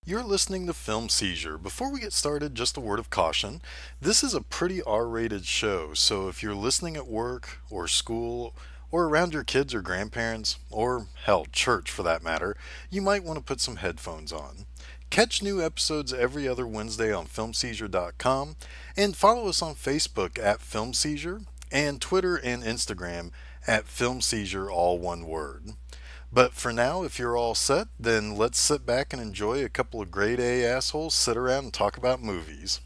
You're listening to Film Seizure. Before we get started, just a word of caution. This is a pretty R-rated show, so if you're listening at work or school or around your kids or grandparents, or hell, church for that matter, you might want to put some headphones on. Catch new episodes every other Wednesday on filmseizure.com and follow us on Facebook at Film Seizure and Twitter and Instagram at Film Seizure, all one word. But for now, if you're all set, then let's sit back and enjoy a couple of grade A assholes sit around and talk about movies.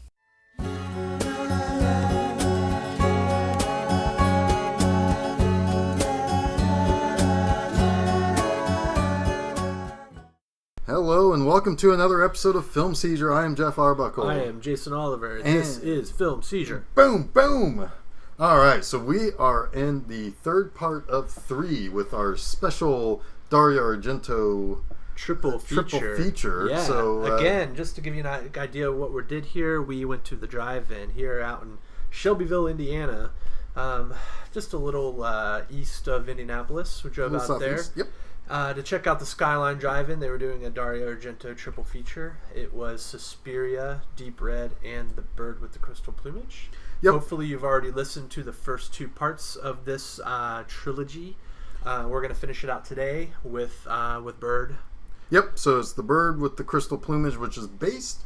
Hello and welcome to another episode of Film Seizure. I am Geoff Arbuckle. I am Jason Oliver, and this is Film Seizure. Boom, boom! Alright, so we are in the third part of 3 with our special Dario Argento triple feature. Yeah. So, again, just to give you an idea of what we did here, we went to the drive-in here out in Shelbyville, Indiana, just a little east of Indianapolis. We drove out there. Yep. To check out the Skyline Drive-In. They were doing a Dario Argento triple feature. It was Suspiria, Deep Red, and The Bird with the Crystal Plumage. Yep. Hopefully you've already listened to the first 2 parts of this trilogy. We're going to finish it out today with Bird. Yep, so it's The Bird with the Crystal Plumage, which is based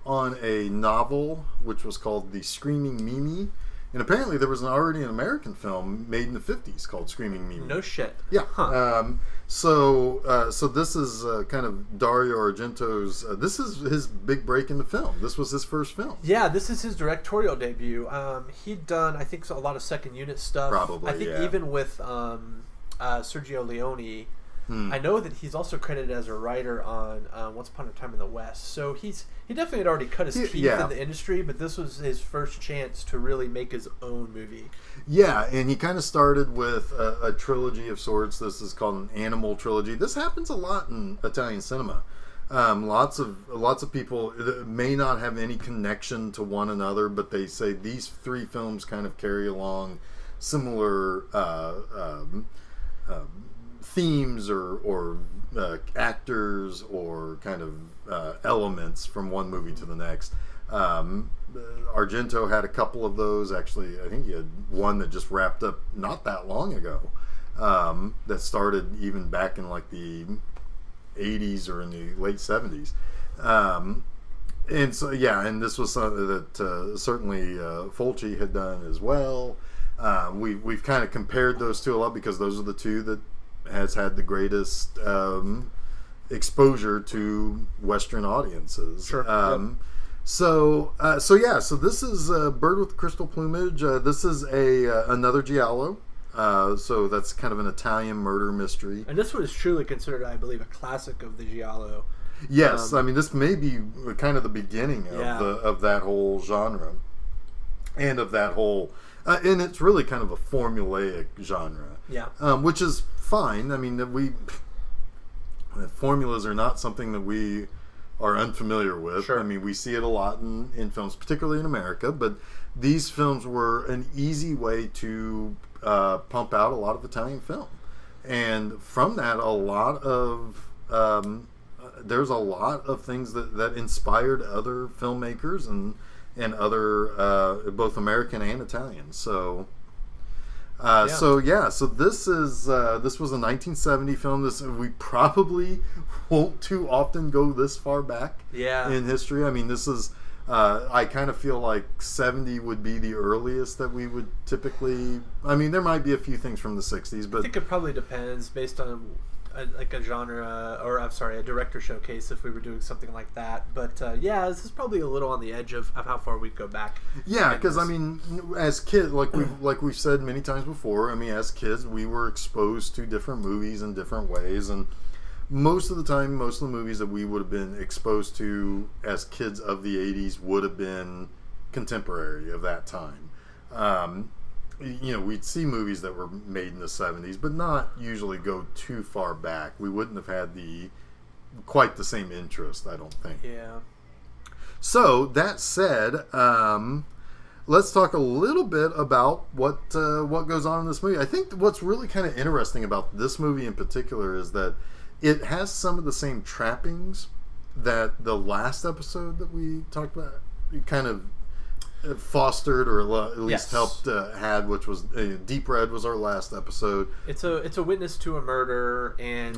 on a novel which was called The Screaming Mimi. And apparently there was already an American film made in the 50s called Screaming Mimi. No shit. Yeah. Huh. So this is kind of Dario Argento's. This is his big break in the film. This was his first film. Yeah, this is his directorial debut. He'd done, I think, a lot of second unit stuff. Probably, I think even with Sergio Leone. I know that he's also credited as a writer on Once Upon a Time in the West. So he definitely had already cut his teeth in the industry, but this was his first chance to really make his own movie. Yeah, and he kind of started with a trilogy of sorts. This is called an animal trilogy. This happens a lot in Italian cinema. Lots of people may not have any connection to one another, but they say these 3 films kind of carry along similar themes or actors or kind of elements from one movie to the next. Argento had a couple of those. Actually, I think he had one that just wrapped up not that long ago, that started even back in like the 80s or in the late 70s. And so, yeah, and this was something that certainly Fulci had done as well. We've kind of compared those two a lot because those are the 2 that has had the greatest exposure to Western audiences. Sure. Yep. So this is Bird with Crystal Plumage. This is another giallo. So that's kind of an Italian murder mystery. And this one is truly considered, I believe, a classic of the giallo. Yes, I mean this may be kind of the beginning of that whole genre, and of that whole, and it's really kind of a formulaic genre. Yeah. Which is fine. I mean, formulas are not something that we are unfamiliar with. Sure. I mean, we see it a lot in films, particularly in America, but these films were an easy way to pump out a lot of Italian film. And from that, there's a lot of things that inspired other filmmakers and other both American and Italian. So this was a 1970 film. We probably won't too often go this far back in history. I mean, this is I kind of feel like 70 would be the earliest that we would typically. I mean, there might be a few things from the 60s, but I think it probably depends based on a genre, or I'm sorry, a director showcase if we were doing something like that. But this is probably a little on the edge of how far we'd go back. Yeah, because I mean, as kids, like we've said many times before, I mean, as kids, we were exposed to different movies in different ways, and most of the time, most of the movies that we would have been exposed to as kids of the 80s would have been contemporary of that time. We'd see movies that were made in the 70s, but not usually go too far back. We wouldn't have had quite the same interest, I don't think. Yeah. So, that said, let's talk a little bit about what goes on in this movie. I think what's really kind of interesting about this movie in particular is that it has some of the same trappings that the last episode that we talked about kind of fostered, or at least helped had, which was Deep Red was our last episode. It's a witness to a murder, and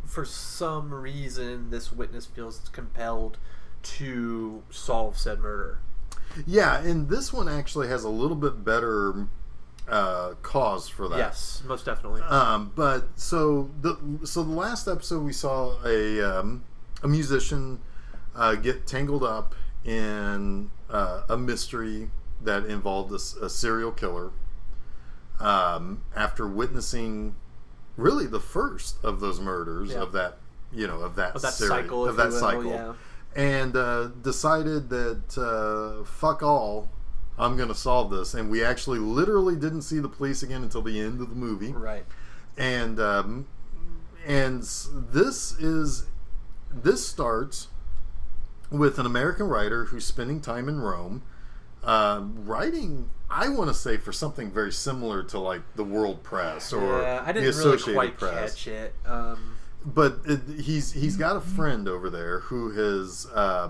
for some reason this witness feels compelled to solve said murder. Yeah, and this one actually has a little bit better cause for that. Yes, most definitely. But so the last episode we saw a musician get tangled up in a mystery that involved a serial killer. After witnessing really the first of those murders of that cycle, yeah. And decided that fuck all, I'm going to solve this. And we actually literally didn't see the police again until the end of the movie. Right. And this starts with an American writer who's spending time in Rome, writing, I want to say, for something very similar to like the World Press or I didn't the Associated really quite Press. Catch it. But he's got a friend over there who has I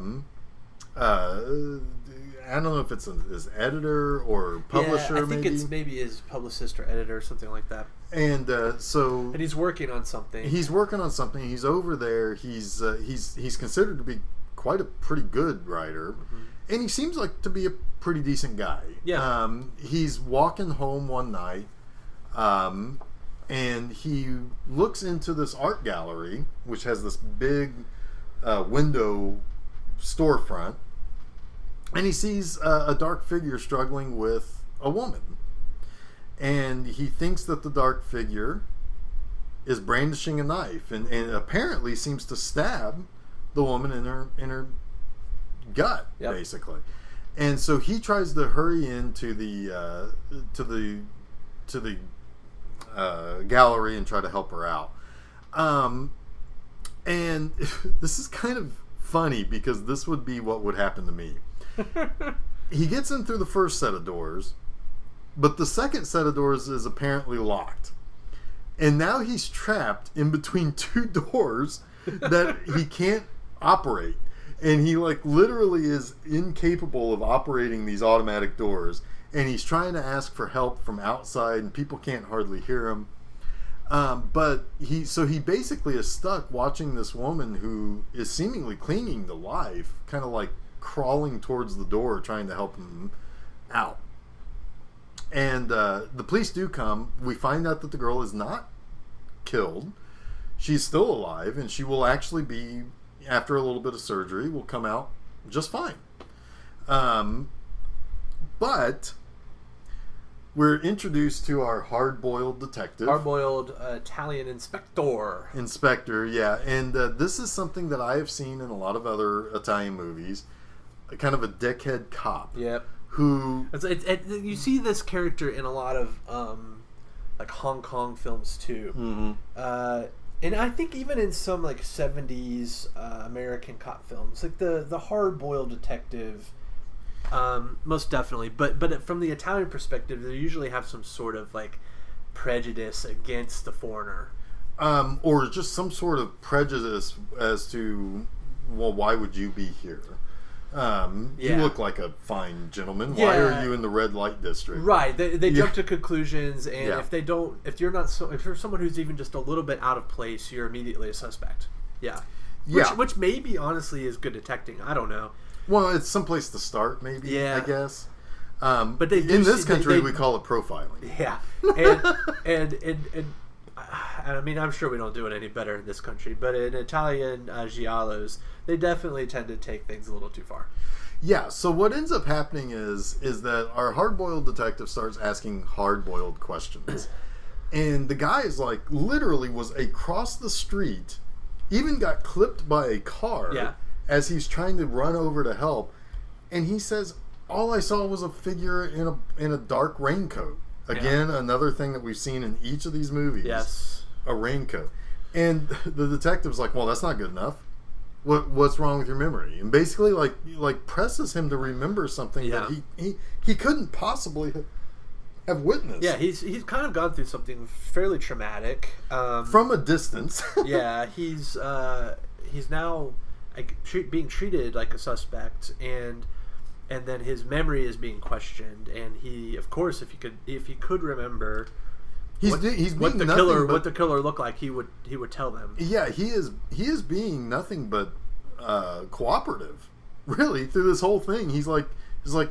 don't know if it's his editor or publisher. I think it's maybe his publicist or editor or something like that. And and he's working on something. He's over there. He's considered to be quite a pretty good writer, and he seems like to be a pretty decent guy. Yeah. He's walking home one night, and he looks into this art gallery, which has this big window storefront, and he sees a dark figure struggling with a woman. And he thinks that the dark figure is brandishing a knife and apparently seems to stab the woman in her gut, basically. And so he tries to hurry into the gallery and try to help her out. And this is kind of funny because this would be what would happen to me. He gets in through the first set of doors, but the second set of doors is apparently locked. And now he's trapped in between two doors that he can't operate. And he like literally is incapable of operating these automatic doors. And he's trying to ask for help from outside, and people can't hardly hear him. But he basically is stuck watching this woman who is seemingly clinging to life, kind of like crawling towards the door, trying to help him out. And the police do come. We find out that the girl is not killed. She's still alive, and she will actually be, after a little bit of surgery, will come out just fine. But we're introduced to our hard-boiled detective. Hard-boiled Italian inspector, yeah. And this is something that I have seen in a lot of other Italian movies. Kind of a dickhead cop. Yep. Who... you see this character in a lot of like Hong Kong films, too. Mm-hmm. And I think even in some like 70s American cop films, like the hard-boiled detective... most definitely, but from the Italian perspective, they usually have some sort of like prejudice against the foreigner, or just some sort of prejudice as to, well, why would you be here? You look like a fine gentleman. Why are you in the red light district? Right. They jump to conclusions, and if you're someone who's even just a little bit out of place, you're immediately a suspect. Yeah. Which maybe honestly is good detecting. I don't know. Well, it's someplace to start, maybe. Yeah. I guess. But in this country, we call it profiling. Yeah, and I mean, I'm sure we don't do it any better in this country. But in Italian giallos, they definitely tend to take things a little too far. Yeah. So what ends up happening is that our hard-boiled detective starts asking hard-boiled questions, and the guy is like literally was across the street, even got clipped by a car. Yeah. As he's trying to run over to help, and he says, all I saw was a figure in a dark raincoat. Again, another thing that we've seen in each of these movies. Yes. A raincoat. And the detective's like, well, that's not good enough. What's wrong with your memory? And basically like presses him to remember something that he couldn't possibly have witnessed. Yeah, he's kind of gone through something fairly traumatic. From a distance. Yeah, he's like, being treated like a suspect, and then his memory is being questioned, and he, of course, if he could remember what the killer looked like, he would tell them. Yeah, he is being nothing but cooperative, really, through this whole thing. He's like,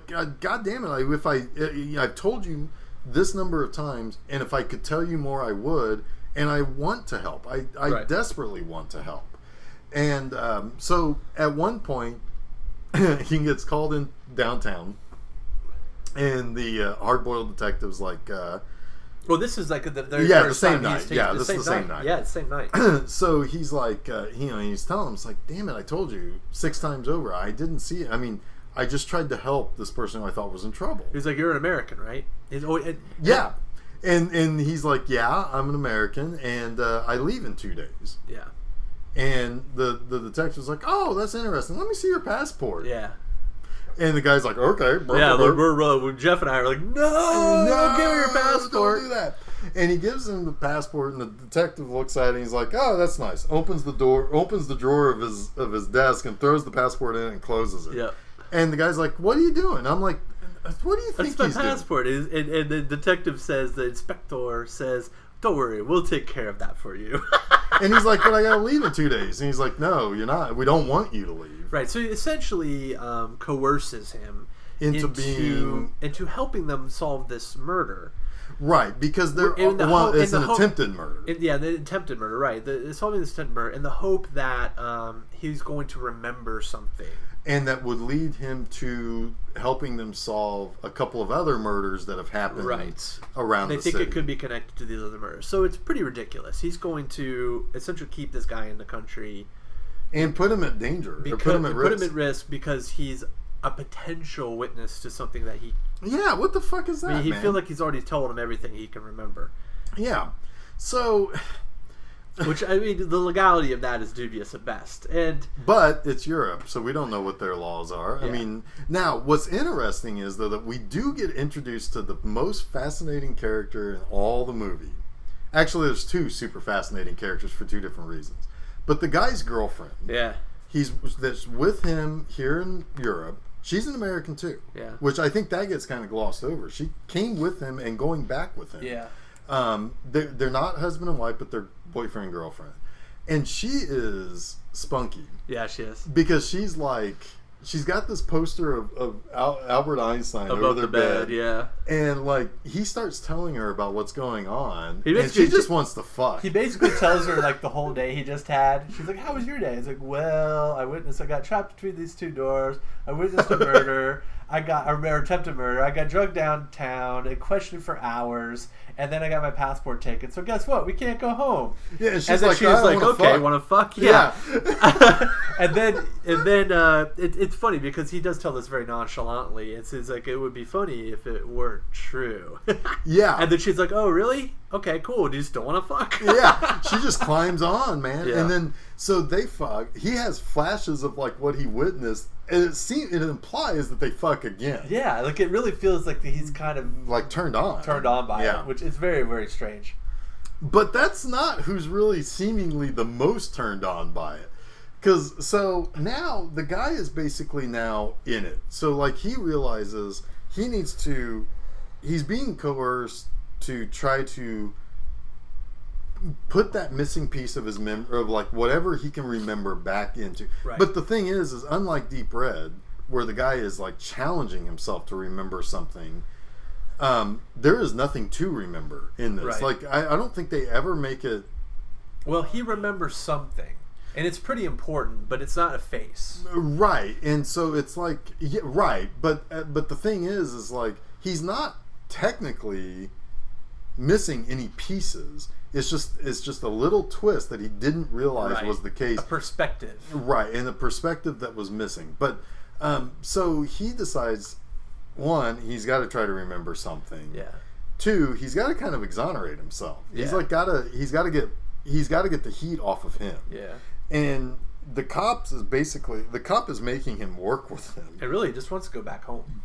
God damn it! I've told you this number of times, and if I could tell you more, I would. And I want to help. I desperately want to help. And so at one point, he gets called in downtown, and the hard-boiled detective's like, well, this is like the same night. Yeah, this is the same night. Yeah, it's the same night. So he's like, he's telling him, it's like, damn it, I told you 6 times over. I didn't see it. I mean, I just tried to help this person who I thought was in trouble. He's like, you're an American, right? Yeah. And he's like, yeah, I'm an American, and I leave in 2 days. Yeah. And the detective's like, oh, that's interesting. Let me see your passport. Yeah. And the guy's like, okay. We're Jeff and I are like, no, don't give me your passport. Don't do that. And he gives him the passport, and the detective looks at it, and he's like, oh, that's nice. Opens the drawer of his desk, and throws the passport in and closes it. Yeah. And the guy's like, what are you doing? I'm like, what do you think That's my passport. Doing? And the detective says, the inspector says, don't worry, we'll take care of that for you. And he's like, but I gotta leave in 2 days. And he's like, no, you're not. We don't want you to leave. Right. So he essentially coerces him into helping them solve this murder. Right, because it's an attempted murder. The attempted murder, right. Solving this attempted murder in the hope that he's going to remember something. And that would lead him to helping them solve a couple of other murders that have happened around the city. They think it could be connected to these other murders. So it's pretty ridiculous. He's going to essentially keep this guy in the country. And put him at danger. Put him at risk because he's a potential witness to something that he... Yeah, what the fuck is that, he feels like he's already told him everything he can remember. Yeah. So... Which, I mean, the legality of that is dubious at best. But it's Europe, so we don't know what their laws are. Yeah. I mean, now, what's interesting is, though, that we do get introduced to the most fascinating character in all the movie. Actually, there's 2 super fascinating characters for 2 different reasons. But the guy's girlfriend, that's with him here in Europe, she's an American, too. Yeah. Which I think that gets kind of glossed over. She came with him and going back with him. Yeah. They're not husband and wife, but they're boyfriend and girlfriend. And she is spunky. Yeah, she is. Because she's got this poster of Albert Einstein above over their the bed. Yeah. And like he starts telling her about what's going on, and she just wants to fuck. He basically tells her like the whole day he just had. She's like, "How was your day?" He's like, "Well, I got trapped between these 2 doors. I witnessed a murder. Attempted murder. I got drugged downtown and questioned for hours, and then I got my passport taken. So guess what? We can't go home." Yeah, and then she was like, "Okay, want to fuck?" Yeah. and then it's funny because he does tell this very nonchalantly. It's like it would be funny if it weren't true. Yeah. And then she's like, "Oh, really? Okay, cool. Do you still want to fuck?" Yeah. She just climbs on, man. Yeah. And then so they fuck. He has flashes of like what he witnessed. And it implies that they fuck again. Yeah, like it really feels like he's kind of like turned on by it, which is very, very strange. But that's not who's really seemingly the most turned on by it. Because so now the guy is basically now in it. So like he realizes he's being coerced to try to put that missing piece of his of like whatever he can remember back into. Right. But the thing is unlike Deep Red, where the guy is like challenging himself to remember something, there is nothing to remember in this. Right. Like I don't think they ever make it. Well, he remembers something, and it's pretty important, but it's not a face. Right, and so it's like right, but the thing is like he's not technically missing any pieces. It's just a little twist that he didn't realize was the case. A perspective. Right, and the perspective that was missing. But so he decides, 1, he's got to try to remember something. Yeah. 2, he's got to kind of exonerate himself. Yeah. He's like he's got to get the heat off of him. Yeah. And the cop is making him work with him. And really, he just wants to go back home.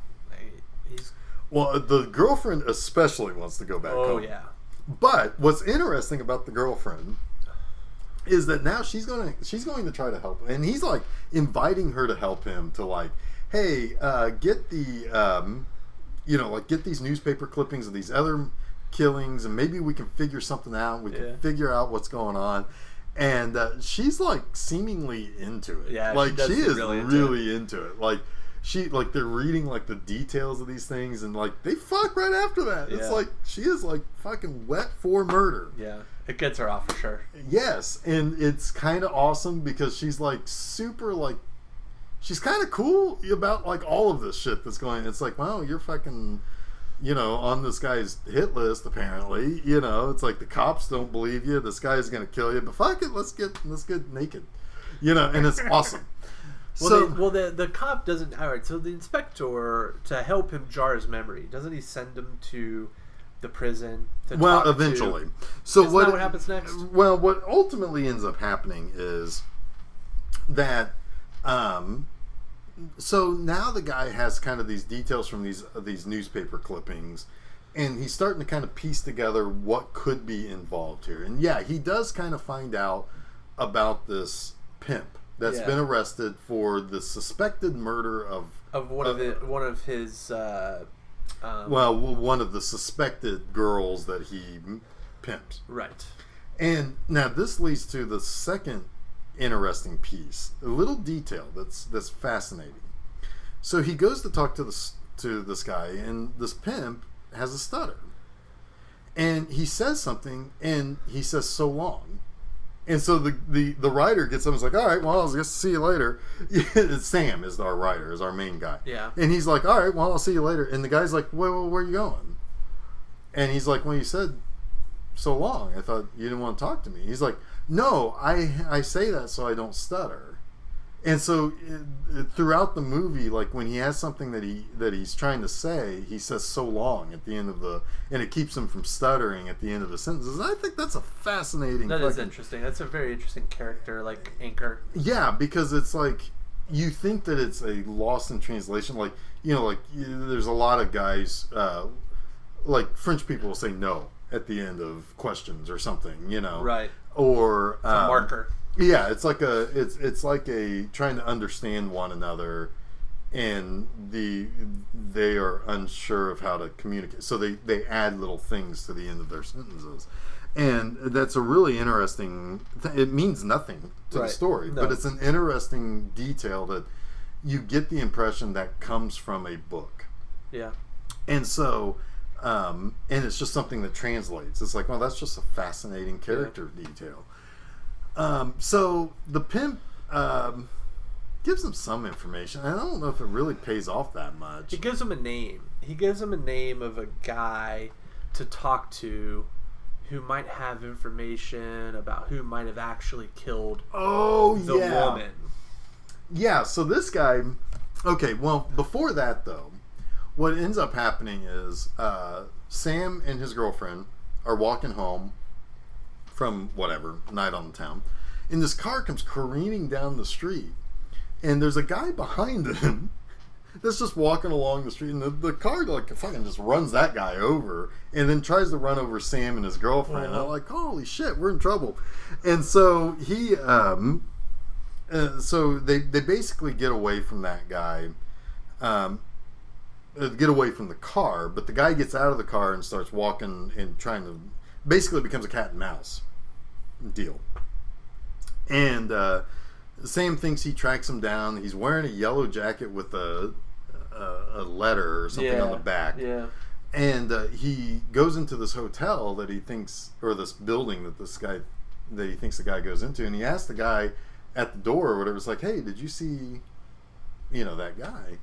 Well, the girlfriend especially wants to go back home. Oh yeah. But what's interesting about the girlfriend is that now she's going to try to help him. And he's like inviting her to help him to like, hey, get the like get these newspaper clippings of these other killings, and maybe we can figure something out. We can figure out what's going on. And she's like seemingly into it. Yeah, like she is really into it. Like they're reading like the details of these things, and like they fuck right after that. It's like she is like fucking wet for murder. Yeah, it gets her off for sure. Yes, and it's kind of awesome because she's like super like she's kind of cool about like all of this shit that's going. It's like, wow, you're fucking, on this guy's hit list apparently. It's like the cops don't believe you. This guy's gonna kill you, but fuck it, let's get naked. And it's awesome. The cop doesn't. All right, so the inspector, to help him jar his memory, doesn't he send him to the prison? Eventually. So what happens next? Well, what ultimately ends up happening is that. So now the guy has kind of these details from these newspaper clippings, and he's starting to kind of piece together what could be involved here. And yeah, he does kind of find out about this pimp that's been arrested for the suspected murder of one of his one of the suspected girls that he pimped. Right. And now this leads to the second interesting piece, a little detail that's fascinating. So he goes to talk to this guy, and this pimp has a stutter, and he says something, and he says so long, and so the writer gets up and is like, all right, well, I'll just see you later. Sam is our writer, is our main guy. Yeah. And he's like, all right, well, I'll see you later. And the guy's like, well, where are you going? And he's like, well, you said so long. I thought you didn't want to talk to me. He's like, no, I say that so I don't stutter. And so throughout the movie, like when he has something that he's trying to say, he says so long at the end of and it keeps him from stuttering at the end of the sentences. I think that's a fascinating. That is interesting. That's a very interesting character, like anchor. Yeah, because it's like you think that it's a lost in translation. Like there's a lot of guys, like French people will say no at the end of questions or something, right? Or it's a marker. Yeah, it's like a trying to understand one another, and they are unsure of how to communicate, so they add little things to the end of their sentences, and that's a really interesting. It means nothing to the story, but it's an interesting detail that you get the impression that comes from a book. Yeah, and so. And it's just something that translates. It's like, well, that's just a fascinating character detail. So the pimp gives him some information. I don't know if it really pays off that much. He gives him a name. He gives him a name of a guy to talk to who might have information about who might have actually killed the woman. Yeah, so this guy... Okay, well, before that, though, what ends up happening is Sam and his girlfriend are walking home from whatever, night on the town, and this car comes careening down the street, and there's a guy behind them that's just walking along the street, and the car like fucking just runs that guy over, and then tries to run over Sam and his girlfriend. And I'm like, holy shit, we're in trouble. And so he so they basically get away from that guy, get away from the car, but the guy gets out of the car and starts walking and trying to basically becomes a cat and mouse deal. And Sam thinks he tracks him down. He's wearing a yellow jacket with a letter or something on the back. Yeah. And he goes into this hotel that he thinks, or this building that he thinks the guy goes into, and he asks the guy at the door or whatever, it's like, hey, did you see that guy?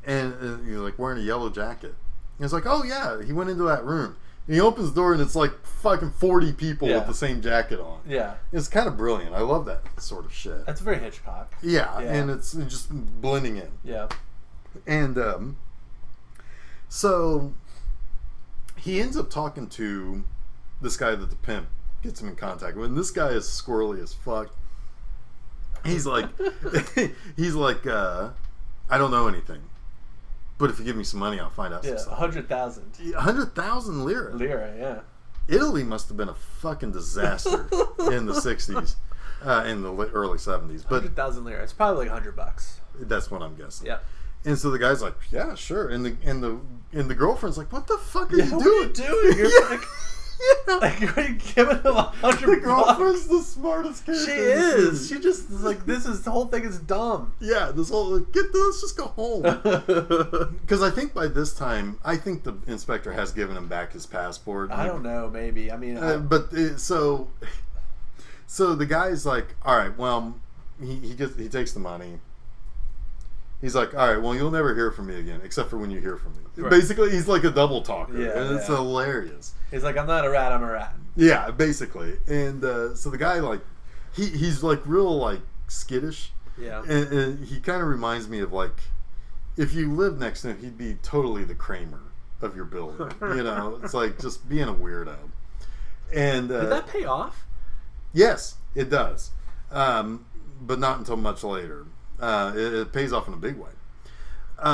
And you're like, wearing a yellow jacket. And it's like, oh yeah, he went into that room. And he opens the door and it's like fucking 40 people with the same jacket on. Yeah. It's kind of brilliant. I love that sort of shit. That's very Hitchcock. Yeah, and it's just blending in. Yeah. And so he ends up talking to this guy that the pimp gets him in contact with. And this guy is squirrely as fuck. He's like, I don't know anything. But if you give me some money, I'll find out some stuff. 100,000. 100,000 lira. Lira, yeah. Italy must have been a fucking disaster in the 60s. in the early 70s. But 100,000 lira. It's probably like $100. That's what I'm guessing. Yeah. And so the guy's like, yeah, sure. And the girlfriend's like, what the fuck are you doing? What are you doing? You're like, like, you're giving him $100. The girlfriend's the smartest character. She is. She just is like, the whole thing is dumb. Yeah, let's just go home. Because I think by this time, the inspector has given him back his passport. I don't know, maybe. I mean, so the guy's like, all right, well, he takes the money. He's like, all right, well, you'll never hear from me again, except for when you hear from me. Right. Basically, he's like a double talker, and it's hilarious. He's like, I'm not a rat, I'm a rat. Yeah, basically. And so the guy, like, he's like real, like, skittish. Yeah. And he kind of reminds me of, like, if you lived next to him, he'd be totally the Kramer of your building. You know, it's like just being a weirdo. And did that pay off? Yes, it does. But not until much later. It pays off in a big way.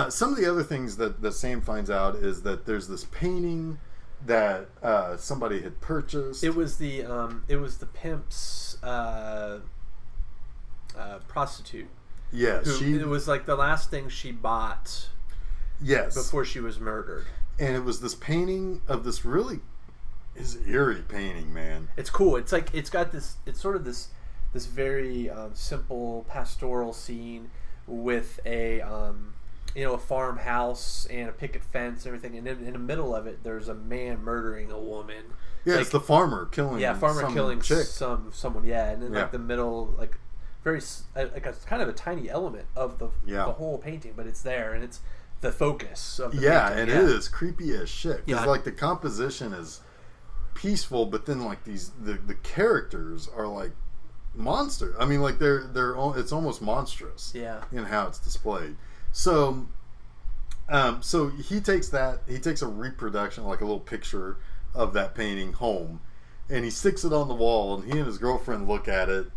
Some of the other things that Sam finds out is that there's this painting that somebody had purchased. It was the pimp's prostitute. Yes, it was like the last thing she bought. Yes, before she was murdered. And it was this painting of this really eerie painting, man. It's cool. It's like it's got this. It's sort of this very simple pastoral scene with a a farmhouse and a picket fence and everything, and in the middle of it there's a man murdering a woman. Yeah, it's the farmer killing. Yeah, farmer killing chick. someone. Yeah, and then like the middle, like very like a kind of a tiny element of the whole painting, but it's there and it's the focus of the painting. And it is creepy as shit. Because like the composition is peaceful, but then like the characters are like monster. I mean, like it's almost monstrous. Yeah. In how it's displayed. So, so he takes a reproduction, like a little picture of that painting home, and he sticks it on the wall, and he and his girlfriend look at it,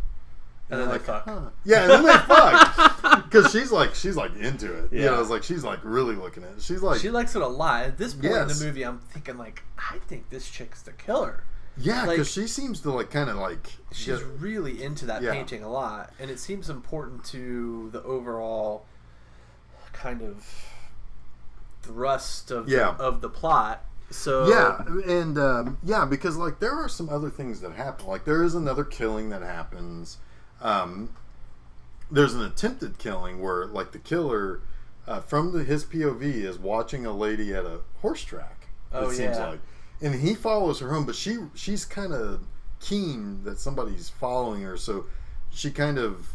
and then they fuck. Huh. Yeah, and then they fuck because she's like into it. Yeah. You know, it's like she's like really looking at it. She's like, she likes it a lot. At this point in the movie, I'm thinking like, I think this chick's the killer. Yeah, because like, she seems to like kind of like she's really into that painting a lot, and it seems important to the overall kind of thrust of the plot. So because like there are some other things that happen. Like there is another killing that happens. There's an attempted killing where like the killer from his POV is watching a lady at a horse track. Oh, it seems like. And he follows her home, but she's kind of keen that somebody's following her, so she kind of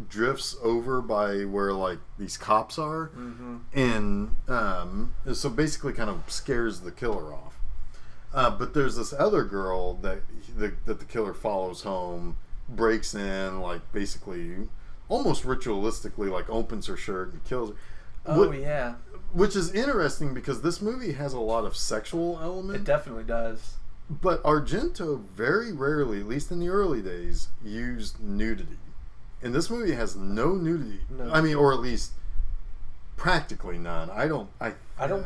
drifts over by where like these cops are, and so basically kind of scares the killer off. But there's this other girl that the killer follows home, breaks in, like basically almost ritualistically, like opens her shirt and kills her. Which is interesting because this movie has a lot of sexual elements. It definitely does. But Argento very rarely, at least in the early days, used nudity. And this movie has no nudity. No. I mean, or at least practically none. I don't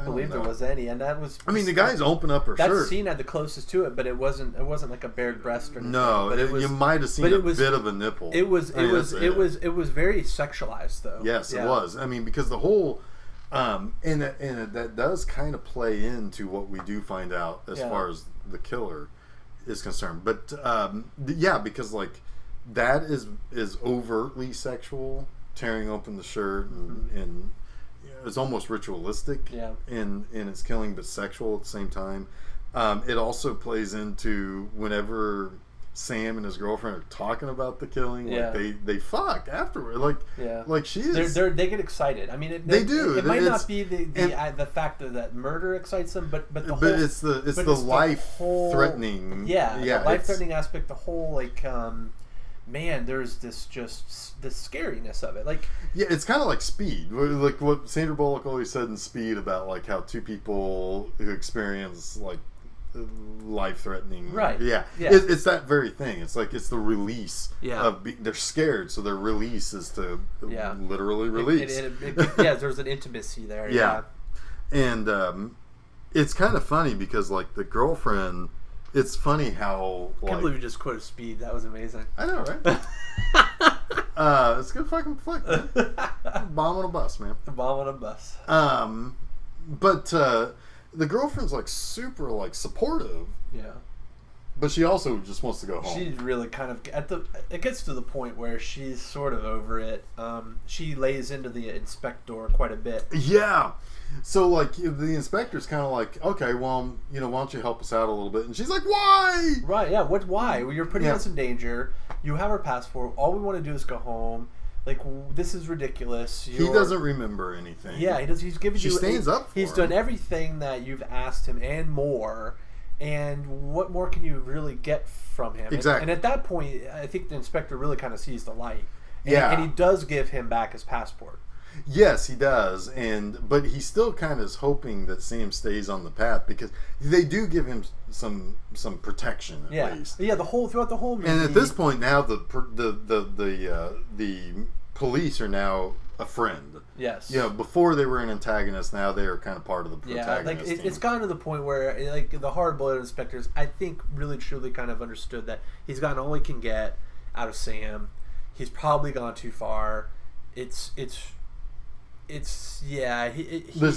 believe there was any, and that was. I mean, the guys open up her shirt. That scene had the closest to it, but it wasn't like a bared breast or anything. No, but you might have seen a bit of a nipple. It was very sexualized though. Yes, it was. I mean, because the whole. And that does kind of play into what we do find out as far as the killer is concerned. But because like that is overtly sexual, tearing open the shirt and it's almost ritualistic in its killing, but sexual at the same time. It also plays into whenever Sam and his girlfriend are talking about the killing, like they fuck afterward, like she is. They get excited. I mean, they do. It might not be the fact that murder excites them, but it's the life threatening. The life threatening aspect. The whole like, man, there's this scariness of it. Like it's kind of like Speed, like what Sandra Bullock always said in Speed about like how two people who experience like life-threatening, it's that very thing. It's like it's the release of they're scared, so their release is to literally release. There's an intimacy there. And it's kind of funny because like the girlfriend it's funny how I can't believe you just quoted Speed. That was amazing. I know, right? It's a good fucking flick, man. Bomb on a bus, man. Bomb on a bus. But the girlfriend's like super like supportive. Yeah. But she also just wants to go home. She's really kind of it gets to the point where she's sort of over it. She lays into the inspector quite a bit. Yeah. So like the inspector's kind of like, okay, well, why don't you help us out a little bit? And she's like, why? Right? Yeah. Why? Well, you're putting us in danger. You have our passport. All we want to do is go home. Like, this is ridiculous. He doesn't remember anything. Yeah, he does. He's given you. She stands up for him. He's done everything that you've asked him and more. And what more can you really get from him? Exactly. And at that point, I think the inspector really kind of sees the light. And, yeah. And he does give him back his passport. Yes, he does. But he still kind of is hoping that Sam stays on the path because they do give him some protection at least. Yeah, throughout the whole movie. And at this point now the police are now a friend. Yes. Before they were an antagonist, now they are kind of part of the protagonist. Yeah, it's gotten to the point where like the hard-boiled inspectors, I think, really truly kind of understood that he's gotten all he can get out of Sam. He's probably gone too far. There's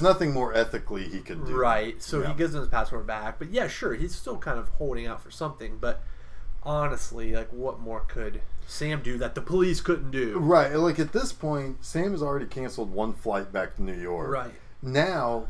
nothing more ethically he could do. Right. So he gives him his passport back. But yeah, sure, he's still kind of holding out for something. But honestly, like, what more could Sam do that the police couldn't do? Right. Like, at this point, Sam has already canceled one flight back to New York. Right. Now,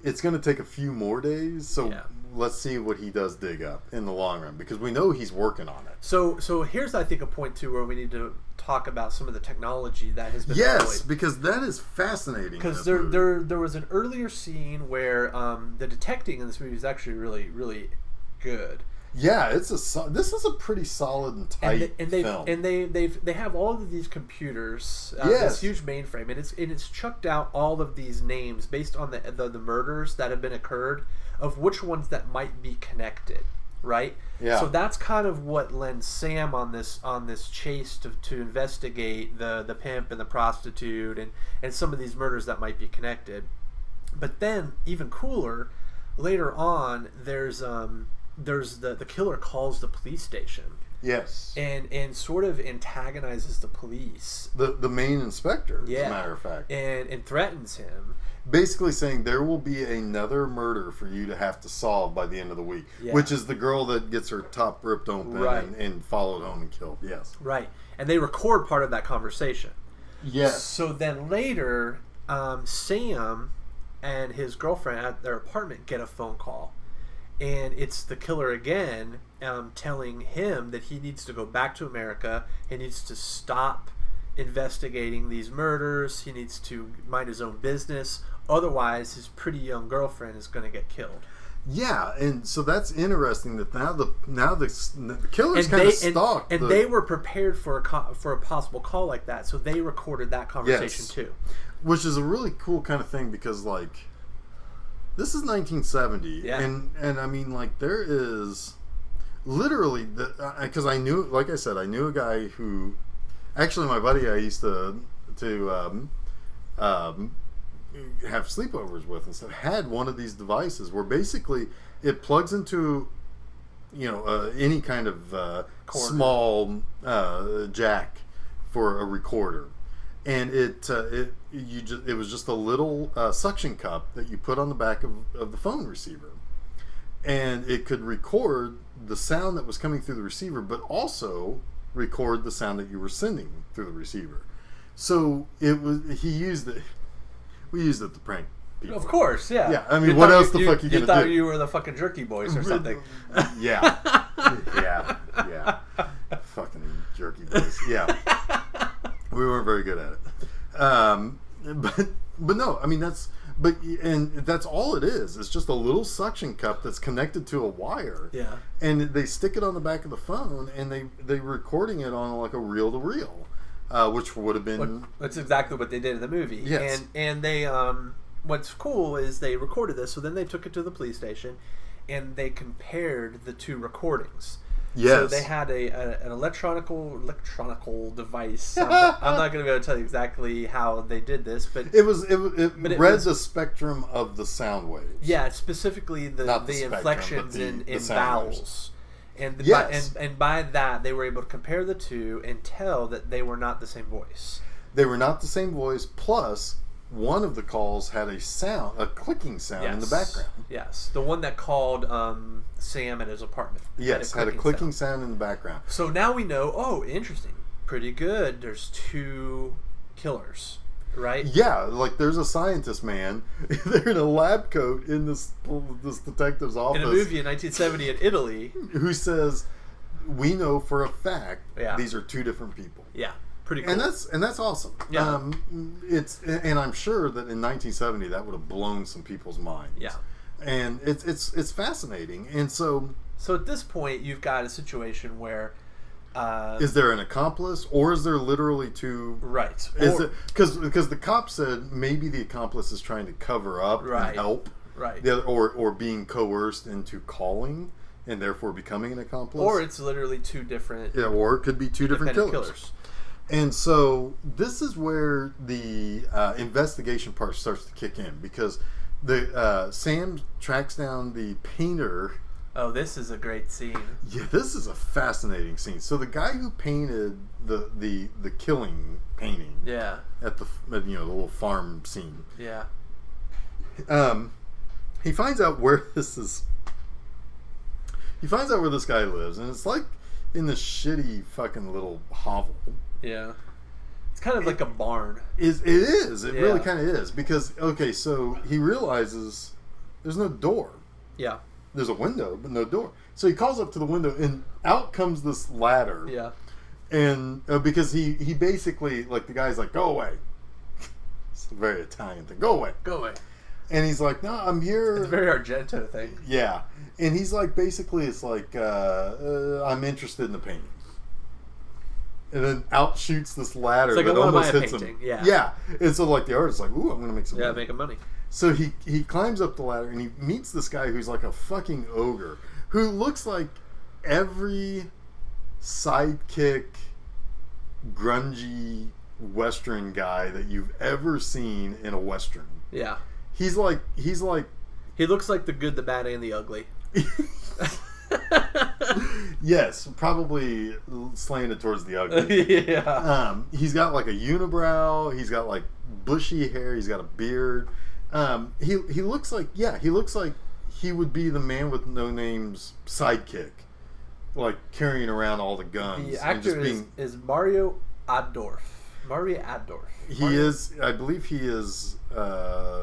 it's going to take a few more days. So let's see what he does dig up in the long run, because we know he's working on it. So here's, I think, a point too where we need to talk about some of the technology that has been deployed. Because that is fascinating. Because there was an earlier scene where the detecting in this movie is actually really, really good. Yeah, this is a pretty solid and tight film. And they have all of these computers, this huge mainframe, and it's chucked out all of these names based on the murders that have been occurred, of which ones that might be connected, right? Yeah. So that's kind of what lends Sam on this chase to investigate the pimp and the prostitute and some of these murders that might be connected. But then, even cooler, later on, there's the killer calls the police station. Yes. And sort of antagonizes the police. The main inspector, as a matter of fact. And threatens him. Basically saying there will be another murder for you to have to solve by the end of the week. Yeah. Which is the girl that gets her top ripped open and followed home and killed. Yes. Right. And they record part of that conversation. Yes. So then later, Sam and his girlfriend at their apartment get a phone call. And it's the killer again telling him that he needs to go back to America. He needs to stop investigating these murders. He needs to mind his own business. Otherwise, his pretty young girlfriend is going to get killed. Yeah, and so that's interesting that now the killer's kind of stalked. And they were prepared for a possible call like that, so they recorded that conversation too. Which is a really cool kind of thing because, like, this is 1970, and I mean, like, there is literally because I knew, like I said, I knew a guy who, actually, my buddy I used to have sleepovers with and stuff had one of these devices where basically it plugs into any kind of small jack for a recorder. And it was just a little suction cup that you put on the back of the phone receiver, and it could record the sound that was coming through the receiver, but also record the sound that you were sending through the receiver. So we used it to prank people. Of course, yeah. Yeah, I mean, what else the fuck you gonna do? You thought you were the fucking Jerky Boys or something. Yeah. Fucking Jerky Boys. Yeah. We weren't very good at it. But no, I mean, that's all it is. It's just a little suction cup that's connected to a wire. Yeah. And they stick it on the back of the phone, and they're recording it on like a reel-to-reel, which would have been... That's exactly what they did in the movie. Yes. And they, what's cool is they recorded this, so then they took it to the police station, and they compared the two recordings. Yes. So they had an electronical device. I'm not going to be able to tell you exactly how they did this, but it read the spectrum of the sound waves. Yeah, specifically the spectrum, inflections in vowels. And and by that they were able to compare the two and tell that they were not the same voice. They were not the same voice. Plus, one of the calls had a clicking sound in the background. Yes, the one that called Sam at his apartment. Yes, had a clicking sound in the background. So now we know. Oh, interesting. Pretty good. There's two killers, right? Yeah, like there's a scientist man. They're in a lab coat in this detective's office in a movie in 1970 in Italy, who says, "We know for a fact these are two different people." Yeah. Pretty cool. And that's awesome. Yeah. And I'm sure that in 1970 that would have blown some people's minds. Yeah. And it's fascinating. And so at this point you've got a situation where is there an accomplice or is there literally two? Right. Because the cop said maybe the accomplice is trying to cover up and help. Right. The other, or being coerced into calling and therefore becoming an accomplice. Or it's literally two different. Yeah. Or it could be two different killers. And so this is where the investigation part starts to kick in, because the Sam tracks down the painter. Oh, this is a great scene. Yeah, this is a fascinating scene. So the guy who painted the killing painting, at the little farm scene, he finds out where this guy lives, and it's like in this shitty fucking little hovel. Yeah. It's kind of like a barn. It really kind of is. Because, okay, so he realizes there's no door. Yeah. There's a window, but no door. So he calls up to the window, and out comes this ladder. Yeah. And because he basically, like, the guy's like, go away. It's a very Italian thing. Go away. Go away. And he's like, no, I'm here. It's a very Argento thing. Yeah. And he's like, basically, it's like, I'm interested in the painting. And then out shoots this ladder that almost hits him. Yeah. And so like the artist's like, ooh, I'm going to make some money. Yeah, making money. So he climbs up the ladder and he meets this guy who's like a fucking ogre, who looks like every sidekick, grungy Western guy that you've ever seen in a Western. Yeah. He's like he looks like the good, the bad, and the ugly. Yes, probably slanted towards the ugly. Yeah. He's got like a unibrow. He's got like bushy hair. He's got a beard. He looks like he would be the man with no name's sidekick, like carrying around all the guns. The actor is Mario Adorf. I believe he is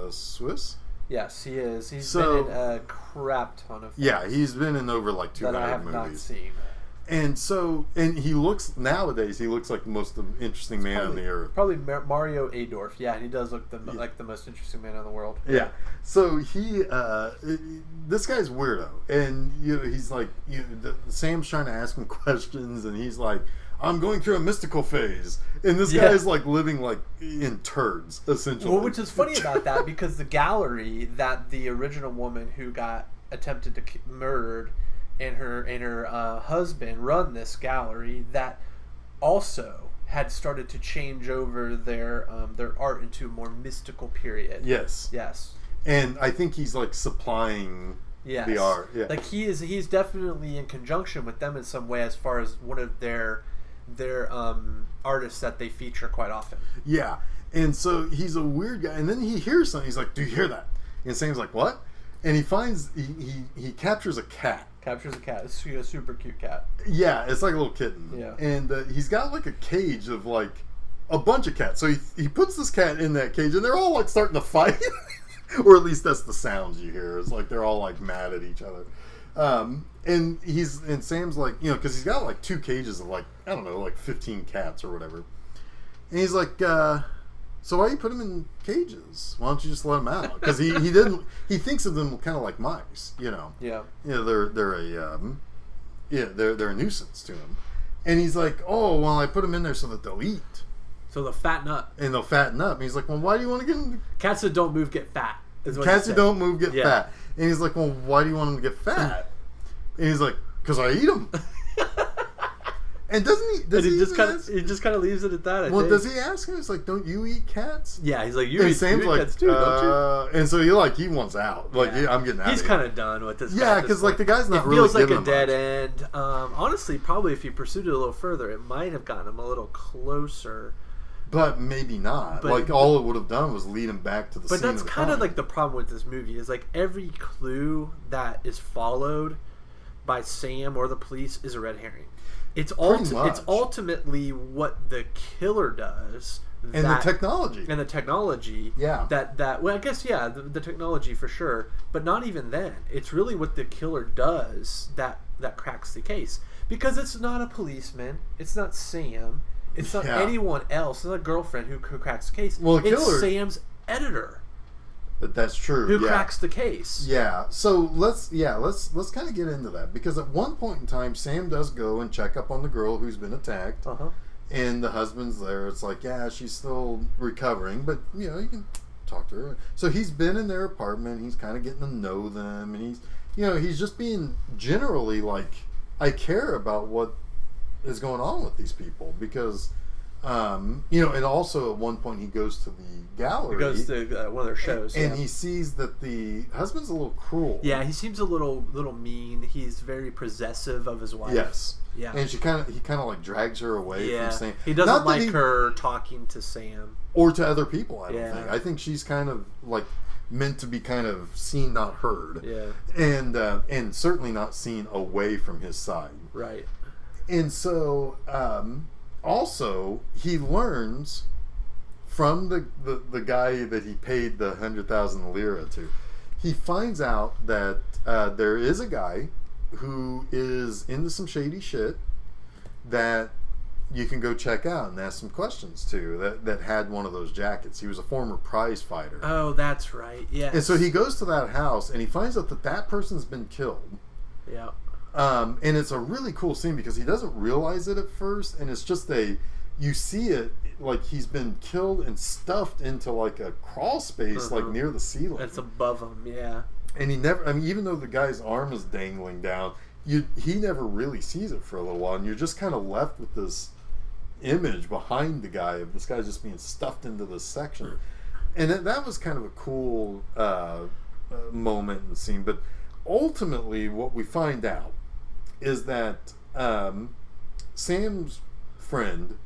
Swiss. Yes, he is. He's been in a crap ton of things. Yeah, he's been in over like 200 that I have movies. Not seen. And he looks nowadays. He looks like the most interesting man on the earth. Probably Mario Adorf. Yeah, and he does look like the most interesting man in the world. Yeah. So this guy's weirdo, and he's like, Sam's trying to ask him questions, and he's like, I'm going through a mystical phase, and this guy is like living like in turds, essentially. Well, which is funny about that, because the gallery that the original woman who got attempted to murdered and her husband run this gallery that also had started to change over their art into a more mystical period. Yes. And I think he's like supplying the art. Yeah. Like he's definitely in conjunction with them in some way, as far as one of their artists that they feature quite often. Yeah. And so he's a weird guy, and then he hears something. He's like, "Do you hear that?" And Sam's like, "What?" And he finds he captures a cat. It's a super cute cat. Yeah, it's like a little kitten. Yeah. And he's got like a cage of like a bunch of cats. So he puts this cat in that cage, and they're all like starting to fight. Or at least that's the sounds you hear. It's like they're all like mad at each other. And Sam's like, because he's got like 2 cages of like, I don't know, like 15 cats or whatever. And he's like, so why you put them in cages? Why don't you just let them out? Because he thinks of them kind of like mice, Yeah. They're a nuisance to him. And he's like, oh, well, I put them in there so that they'll eat. So they'll fatten up. And they'll fatten up. And he's like, well, why do you want to get them? Cats that don't move get fat. Cats that don't move get fat. And he's like, well, why do you want them to get fat? And he's like, because I eat them. And doesn't he? Does and he just kind of leaves it at that. I think. Does he ask him? It's like, don't you eat cats? Yeah, he's like, you and eat Sam's like, cats too, don't you? And so he wants out. Like, I'm getting out. He's kind of done with this. Yeah, because like the guy's not it really. Feels like a much. dead end. Honestly, probably if he pursued it a little further, it might have gotten him a little closer. But maybe not. Like all it would have done was lead him back to the. But scene that's kind of like the problem with this movie is like every clue that is followed by Sam or the police is a red herring. It's ultimately what the killer does. And the technology. Yeah. Well, I guess, the technology for sure. But not even then. It's really what the killer does that cracks the case. Because it's not a policeman. It's not Sam. It's not anyone else. It's not a girlfriend who cracks the case. Well, it's Sam's editor. That's true. Who cracks the case? Yeah. So let's kind of get into that because at one point in time, Sam does go and check up on the girl who's been attacked, and the husband's there. It's like, she's still recovering, but you can talk to her. So he's been in their apartment. He's kind of getting to know them, and he's just being generally like, I care about what is going on with these people because. And also at one point he goes to the gallery. He goes to one of their shows, and he sees that the husband's a little cruel. Yeah, he seems a little mean. He's very possessive of his wife. Yes. Yeah. And he kind of like drags her away from Sam. He doesn't like her talking to Sam or to other people. I don't think. I think she's kind of like meant to be kind of seen, not heard. Yeah. And certainly not seen away from his side. Right. And so. Also, he learns from the guy that he paid the 100,000 lira to. He finds out that there is a guy who is into some shady shit that you can go check out and ask some questions to. That had one of those jackets. He was a former prize fighter. Oh, that's right. Yeah. And so he goes to that house and he finds out that person's been killed. Yeah. And it's a really cool scene because he doesn't realize it at first, and it's just you see it like he's been killed and stuffed into like a crawl space like near the ceiling. It's above him, yeah. And he never, even though the guy's arm is dangling down, he never really sees it for a little while, and you're just kind of left with this image behind the guy of this guy just being stuffed into this section. And that was kind of a cool moment and scene, but ultimately what we find out is that Sam's friend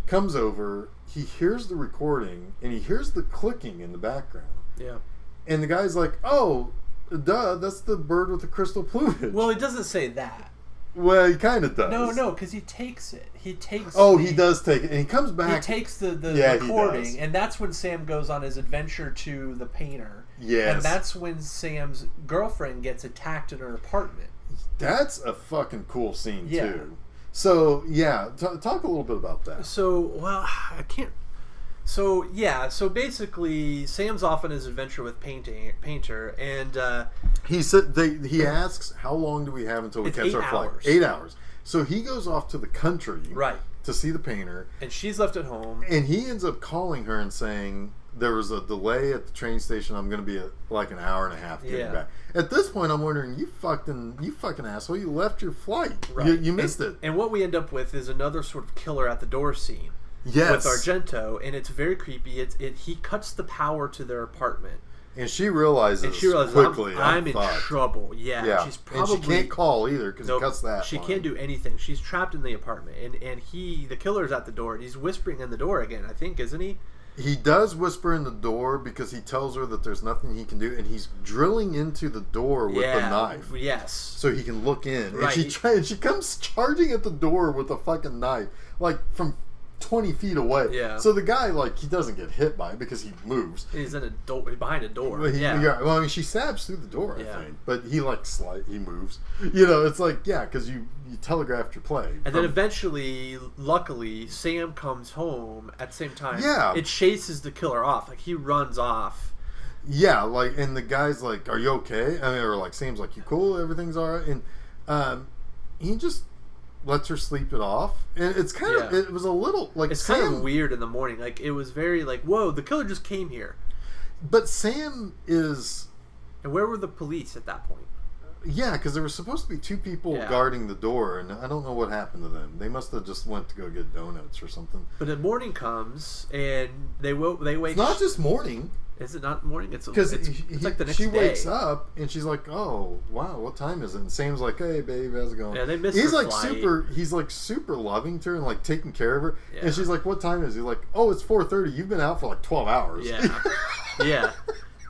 comes over, he hears the recording, and he hears the clicking in the background. Yeah. And the guy's like, oh, duh, that's the bird with the crystal plumage. Well, he doesn't say that. Well, he kind of does. No, because he takes it. He takes. Oh, he does take it, and he comes back. He takes the recording, and that's when Sam goes on his adventure to the painter. Yes. And that's when Sam's girlfriend gets attacked in her apartment. That's a fucking cool scene too. So talk a little bit about that. So I can't. So basically, Sam's off on his adventure with Painter, and he asks, "How long do we have until we catch our flight?" 8 hours. So he goes off to the country, to see the painter, and she's left at home. And he ends up calling her and saying, there was a delay at the train station. I'm going to be like an hour and a half getting back. At this point, I'm wondering, you fucking asshole, you left your flight. Right. You missed it. And what we end up with is another sort of killer at the door scene. Yes. With Argento, and it's very creepy. He cuts the power to their apartment. And she realizes quickly, I'm in trouble. Yeah. She's probably, and she can't call either because he cuts that. She can't do anything. She's trapped in the apartment, and the killer's at the door, and he's whispering in the door again, I think, isn't he? He does whisper in the door because he tells her that there's nothing he can do, and he's drilling into the door with the knife. Yes. So he can look in. Right. And she comes charging at the door with a fucking knife, like from 20 feet away. Yeah. So the guy, like, he doesn't get hit by it because he moves. He's in a door, behind a door. Well, I mean, she stabs through the door, I think. But he, like, he moves. You know, it's like, because you telegraphed your play. And then eventually, luckily, Sam comes home at the same time. Yeah. It chases the killer off. Like, he runs off. Yeah, like, and the guy's like, are you okay? I mean, or like, Sam's like, you cool? Everything's all right? And he just lets her sleep it off, and it's kind of it was a little like it's kind of weird in the morning. Like, it was very like, whoa, the killer just came here. But Sam is, and where were the police at that point? Yeah, because there were supposed to be 2 people guarding the door, and I don't know what happened to them. They must have just went to go get donuts or something. But then morning comes, and they wake. It's not just morning. Is it not morning? It's like the next day. She wakes up and she's like, "Oh, wow, what time is it?" And Sam's like, "Hey, babe, how's it going?" Yeah, they miss He's her like flight. He's like super loving to her and like taking care of her. Yeah. And she's like, "What time is it?" He's like, "Oh, it's 4:30. You've been out for like 12 hours." Yeah, yeah.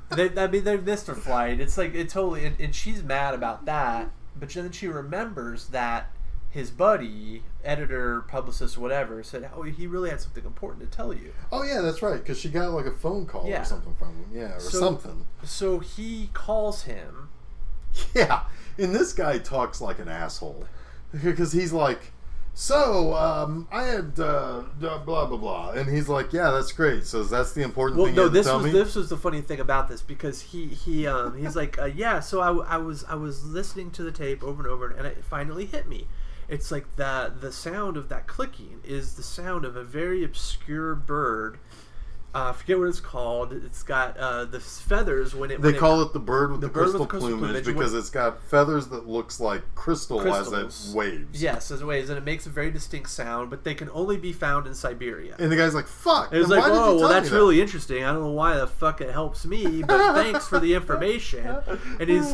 They missed her flight. It's like it totally, and she's mad about that. But then she remembers that his buddy, editor, publicist, whatever, said, "Oh, he really had something important to tell you." Oh yeah, that's right. Because she got like a phone call or something from him. Yeah, or something. So he calls him. Yeah, and this guy talks like an asshole because he's like, "So, I had blah blah blah," and he's like, "Yeah, that's great. So that's the important thing you had to tell me." This was the funny thing about this because he's like, "Yeah, so I was listening to the tape over and over, and it finally hit me. It's like the sound of that clicking is the sound of a very obscure bird. I forget what it's called. It's got the feathers They call it the bird with the crystal plumage because it's got feathers that looks like crystals as it waves. Yes, as it waves, and it makes a very distinct sound, but they can only be found in Siberia." And the guy's like, "Fuck!" It was like, "Oh, well, that's really interesting. I don't know why the fuck it helps me, but thanks for the information." And he's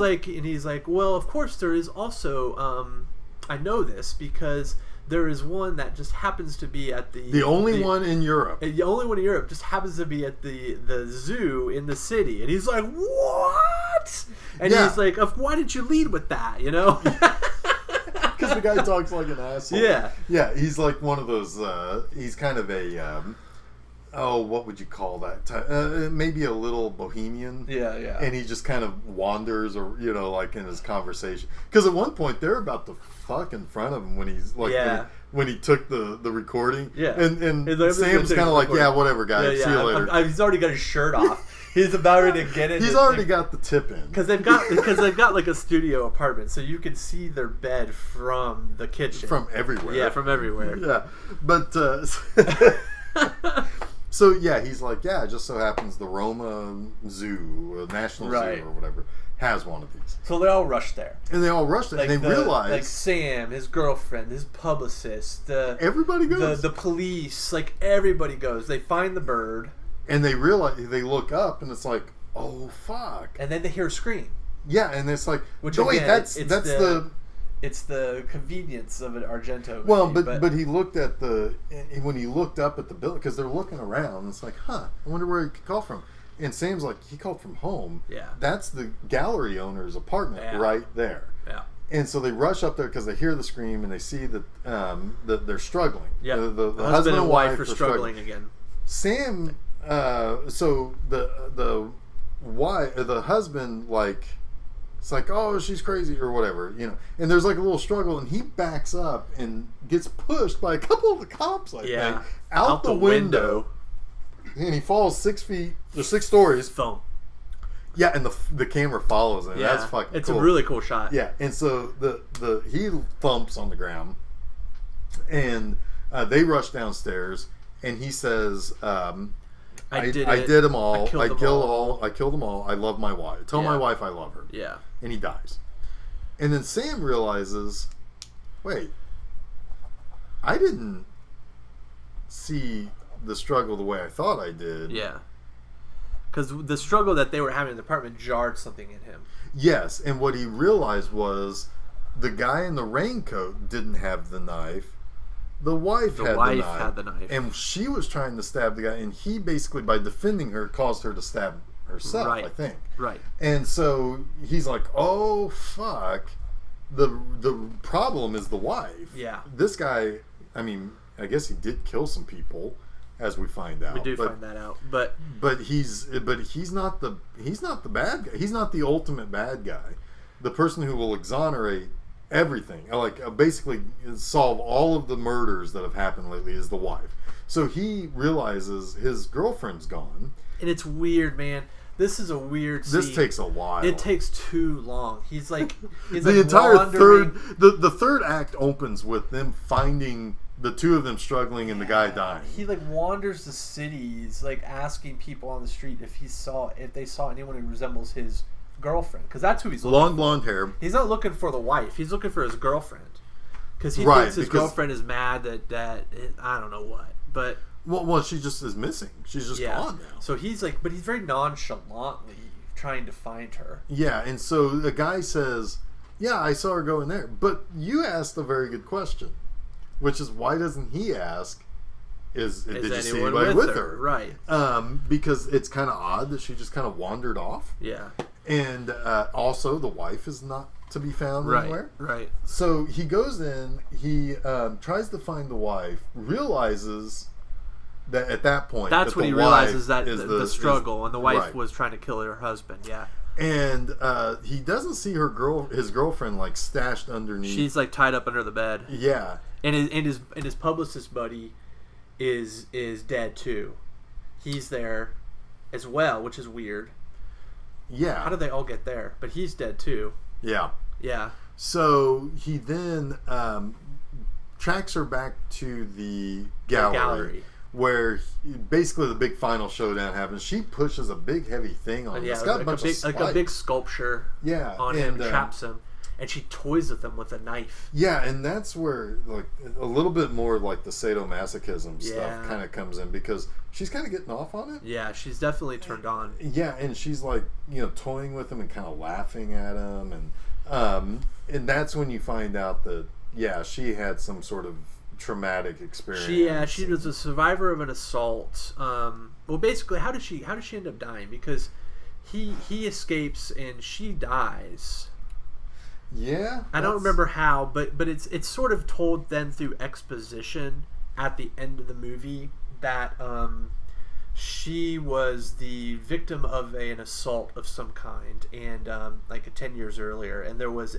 like, "Well, of course there is also I know this because there is one that just happens to be at the only one in Europe. The only one in Europe just happens to be at the zoo in the city." And he's like, "What?" And he's like, "Why did you lead with that?" You know? Because the guy talks like an asshole. Yeah. Yeah, he's like one of those. He's kind of a. What would you call that? Maybe a little bohemian. Yeah, yeah. And he just kind of wanders, or like in his conversation. Because at one point they're about to fuck in front of him when he's like when he took the recording. Yeah. And Sam's kind of like, "Yeah, whatever, guys. See you later." He's already got his shirt off. He's about ready to get it. He's already got the tip in because they've got like a studio apartment, so you can see their bed from the kitchen, from everywhere. Yeah, from everywhere. Yeah, but. So yeah, he's like, "Yeah, it just so happens the Roma Zoo, National Zoo or whatever, has one of these." So they all rush there. And they all rush there, and they realize... Like Sam, his girlfriend, his publicist, everybody goes. The police, like everybody goes. They find the bird. And they realize, they look up, and it's like, "Oh, fuck." And then they hear a scream. Yeah, and it's like, which no, again, wait, that's the... It's the convenience of an Argento movie. Well, but he looked at when he looked up at the building, because they're looking around, it's like, I wonder where he could call from. And Sam's like, he called from home. Yeah. That's the gallery owner's apartment right there. Yeah. And so they rush up there because they hear the scream and they see that they're struggling. Yeah. The husband and wife are struggling again. Sam, so the husband, like... It's like, "Oh, she's crazy," or whatever, And there's like a little struggle, and he backs up and gets pushed by a couple of the cops, I think, out the window. And he falls 6 feet, or 6 stories. Thump. Yeah, and the camera follows him. Yeah, that's fucking cool. It's a really cool shot. Yeah, and so he thumps on the ground, and they rush downstairs, and he says... I did them all. I killed them all. I love my wife. Tell my wife I love her. Yeah. And he dies. And then Sam realizes, wait, I didn't see the struggle the way I thought I did. Yeah. Because the struggle that they were having in the apartment jarred something in him. Yes, and what he realized was the guy in the raincoat didn't have the knife. The wife had the knife. And she was trying to stab the guy, and he basically, by defending her, caused her to stab herself, I think. Right. And so he's like, "Oh, fuck. The problem is the wife." Yeah. This guy, I mean, I guess he did kill some people, as we find out. We do find that out. But he's not the bad guy. He's not the ultimate bad guy. The person who will exonerate everything, like basically solve all of the murders that have happened lately, is the wife. So he realizes his girlfriend's gone, and it's weird, man. This is a weird scene. This takes a while. It takes too long. He's the entire wandering... the third act opens with them finding the two of them struggling and the guy dying. He wanders the cities, asking people on the street if they saw anyone who resembles his girlfriend, because that's who he's looking long for. blonde hair. He's not looking for the wife. He's looking for his girlfriend, because he Right, thinks his because- girlfriend is mad that I don't know what, but Well, she just is missing. She's just gone now. So he's like, but he's very nonchalantly trying to find her. Yeah, and so the guy says, "Yeah, I saw her go in there." But you asked a very good question, which is why doesn't he ask? Did you see anyone anybody with her? Right. Because it's kind of odd that she just kind of wandered off. Yeah. And also, the wife is not to be found anywhere. Right. So he goes in, he tries to find the wife, realizes that at that point... That's when he realizes that the struggle, and the wife right. was trying to kill her husband, yeah. And he doesn't see his girlfriend, like, stashed underneath. She's, like, tied up under the bed. Yeah. And his publicist buddy is dead, too. He's there as well, which is weird. Yeah. How did they all get there? But he's dead, too. Yeah. Yeah. So he then tracks her back to the gallery. Where basically the big final showdown happens. She pushes a big heavy thing on him. It's got a big sculpture on him, traps him, and she toys with him with a knife. Yeah, and that's where like a little bit more like the sadomasochism stuff kind of comes in, because she's kind of getting off on it. Yeah, she's definitely turned on. Yeah, and she's like, toying with him and kind of laughing at him, and that's when you find out that she had some sort of traumatic experience. She was a survivor of an assault. Well, basically, how did she end up dying? Because he escapes and she dies. Yeah, I don't remember how, but it's sort of told then through exposition at the end of the movie that she was the victim of an assault of some kind, and like 10 years earlier, and there was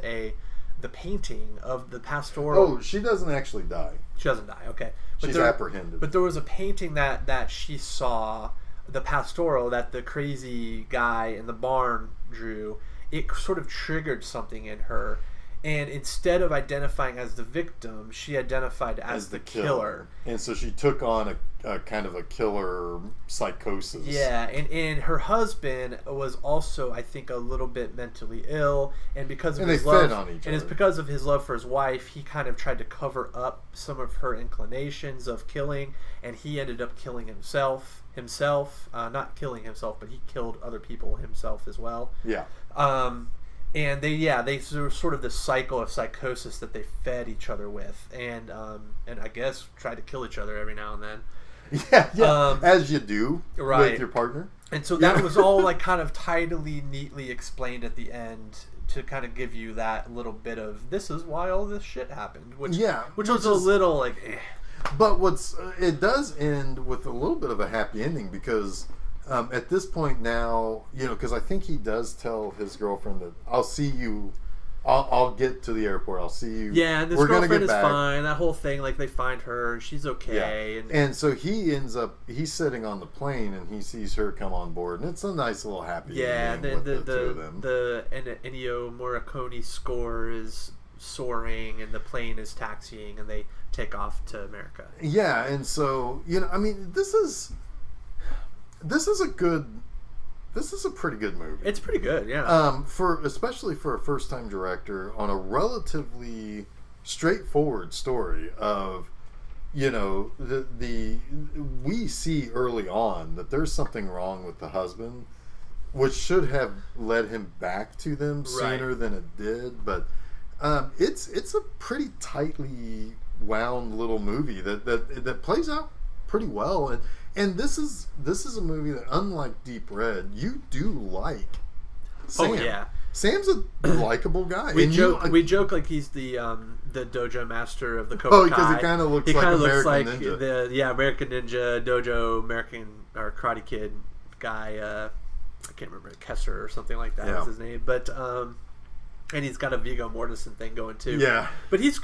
the painting of the pastoral. Oh, she doesn't actually die. She doesn't die, okay. She's apprehended. But there was a painting that she saw, the pastoral, that the crazy guy in the barn drew. It sort of triggered something in her. And instead of identifying as the victim, she identified as the killer. And so she took on a kind of a killer psychosis. Yeah, and her husband was also, I think, a little bit mentally ill, and because of his love, fed on each other. It's because of his love for his wife, he kind of tried to cover up some of her inclinations of killing, and he ended up killing himself, not killing himself, but he killed other people himself as well. Yeah. And they sort of this cycle of psychosis that they fed each other with, and I guess tried to kill each other every now and then. Yeah, as you do with your partner. And so that was all like kind of tidily, neatly explained at the end to kind of give you that little bit of this is why all this shit happened, which was a little like. But it does end with a little bit of a happy ending, because at this point now, because I think he does tell his girlfriend that I'll see you. I'll get to the airport. I'll see you. Yeah, and this girlfriend is fine. That whole thing, like they find her, and she's okay. Yeah. And so he's sitting on the plane, and he sees her come on board, and it's a nice little happy ending with the two of them. The Ennio Morricone score is soaring, and the plane is taxiing, and they take off to America. Yeah, and so this is a pretty good movie. It's pretty good, yeah. Especially for a first-time director on a relatively straightforward story of, we see early on that there's something wrong with the husband, which should have led him back to them sooner than it did. But it's a pretty tightly wound little movie that plays out pretty well. And this is a movie that, unlike Deep Red, you do like Sam. Oh yeah, Sam's a likable guy. We joke like he's the dojo master of the Cobra Kai. Oh, because he kind of looks like American Ninja. The American Ninja dojo American or Karate Kid guy. I can't remember, Kessler or something like that is his name. But and he's got a Viggo Mortensen thing going too. Yeah, but he's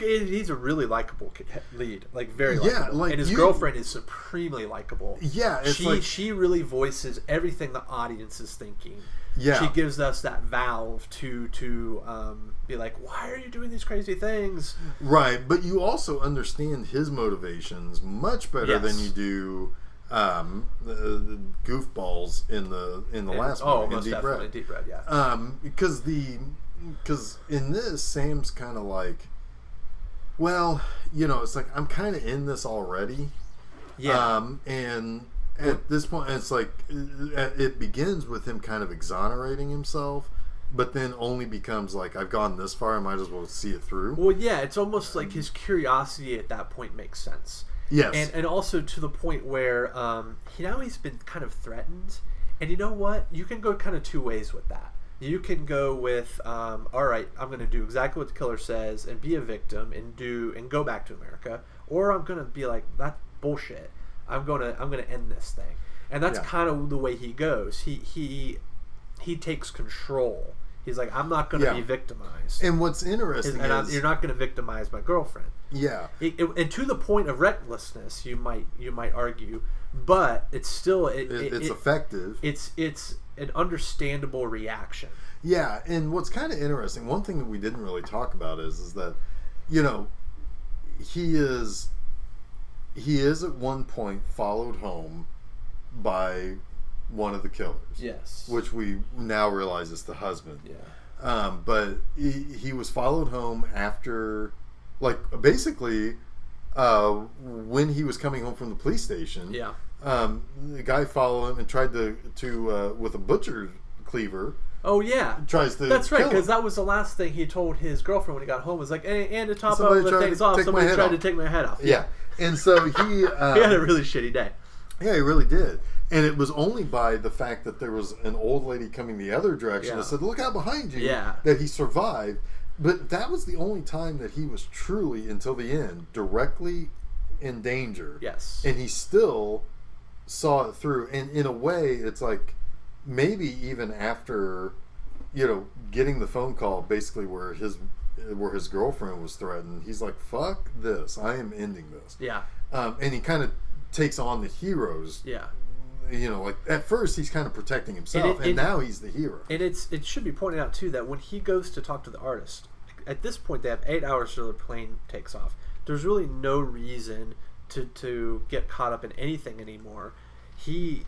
a really likable lead, like very likable. Like and his girlfriend is supremely likable. Yeah, she really voices everything the audience is thinking. Yeah, she gives us that valve to be like, why are you doing these crazy things? Right, but you also understand his motivations much better than you do the goofballs in the last movie. Most definitely, Deep Red, yeah. Because in this, Sam's kind of like, well, it's like I'm kind of in this already. Yeah. And at this point, it's like it begins with him kind of exonerating himself, but then only becomes like, I've gone this far, I might as well see it through. Well, yeah, it's almost like his curiosity at that point makes sense. Yes. And also to the point where he's been kind of threatened. And you know what? You can go kind of two ways with that. You can go with, all right, I'm going to do exactly what the killer says and be a victim and go back to America, or I'm going to be like, that's bullshit. I'm going to end this thing. And that's kind of the way he goes. He takes control. He's like, I'm not going to be victimized. And what's interesting is you're not going to victimize my girlfriend. Yeah. And to the point of recklessness, you might argue, but it's still it's effective. It's an understandable reaction. Yeah, and what's kind of interesting, one thing that we didn't really talk about is that, he is at one point followed home by one of the killers. Yes. Which we now realize is the husband. Yeah. But he was followed home after, like, basically, when he was coming home from the police station. Yeah. The guy followed him and tried to with a butcher cleaver. Oh yeah, tries to. That's right, because that was the last thing he told his girlfriend when he got home. Was like, hey, and to top somebody up the things off, somebody tried to take my head off. Yeah, and so he he had a really shitty day. Yeah, he really did. And it was only by the fact that there was an old lady coming the other direction that said, "Look out behind you," that he survived. But that was the only time that he was truly, until the end, directly in danger. Yes. And he still saw it through. And in a way, it's like, maybe even after, getting the phone call, basically where his girlfriend was threatened, he's like, fuck this, I am ending this. Yeah. And he kind of takes on the heroes. Yeah. Like at first he's kind of protecting himself, and now he's the hero. And it should be pointed out too that when he goes to talk to the artist, at this point they have 8 hours till the plane takes off. There's really no reason to get caught up in anything anymore. He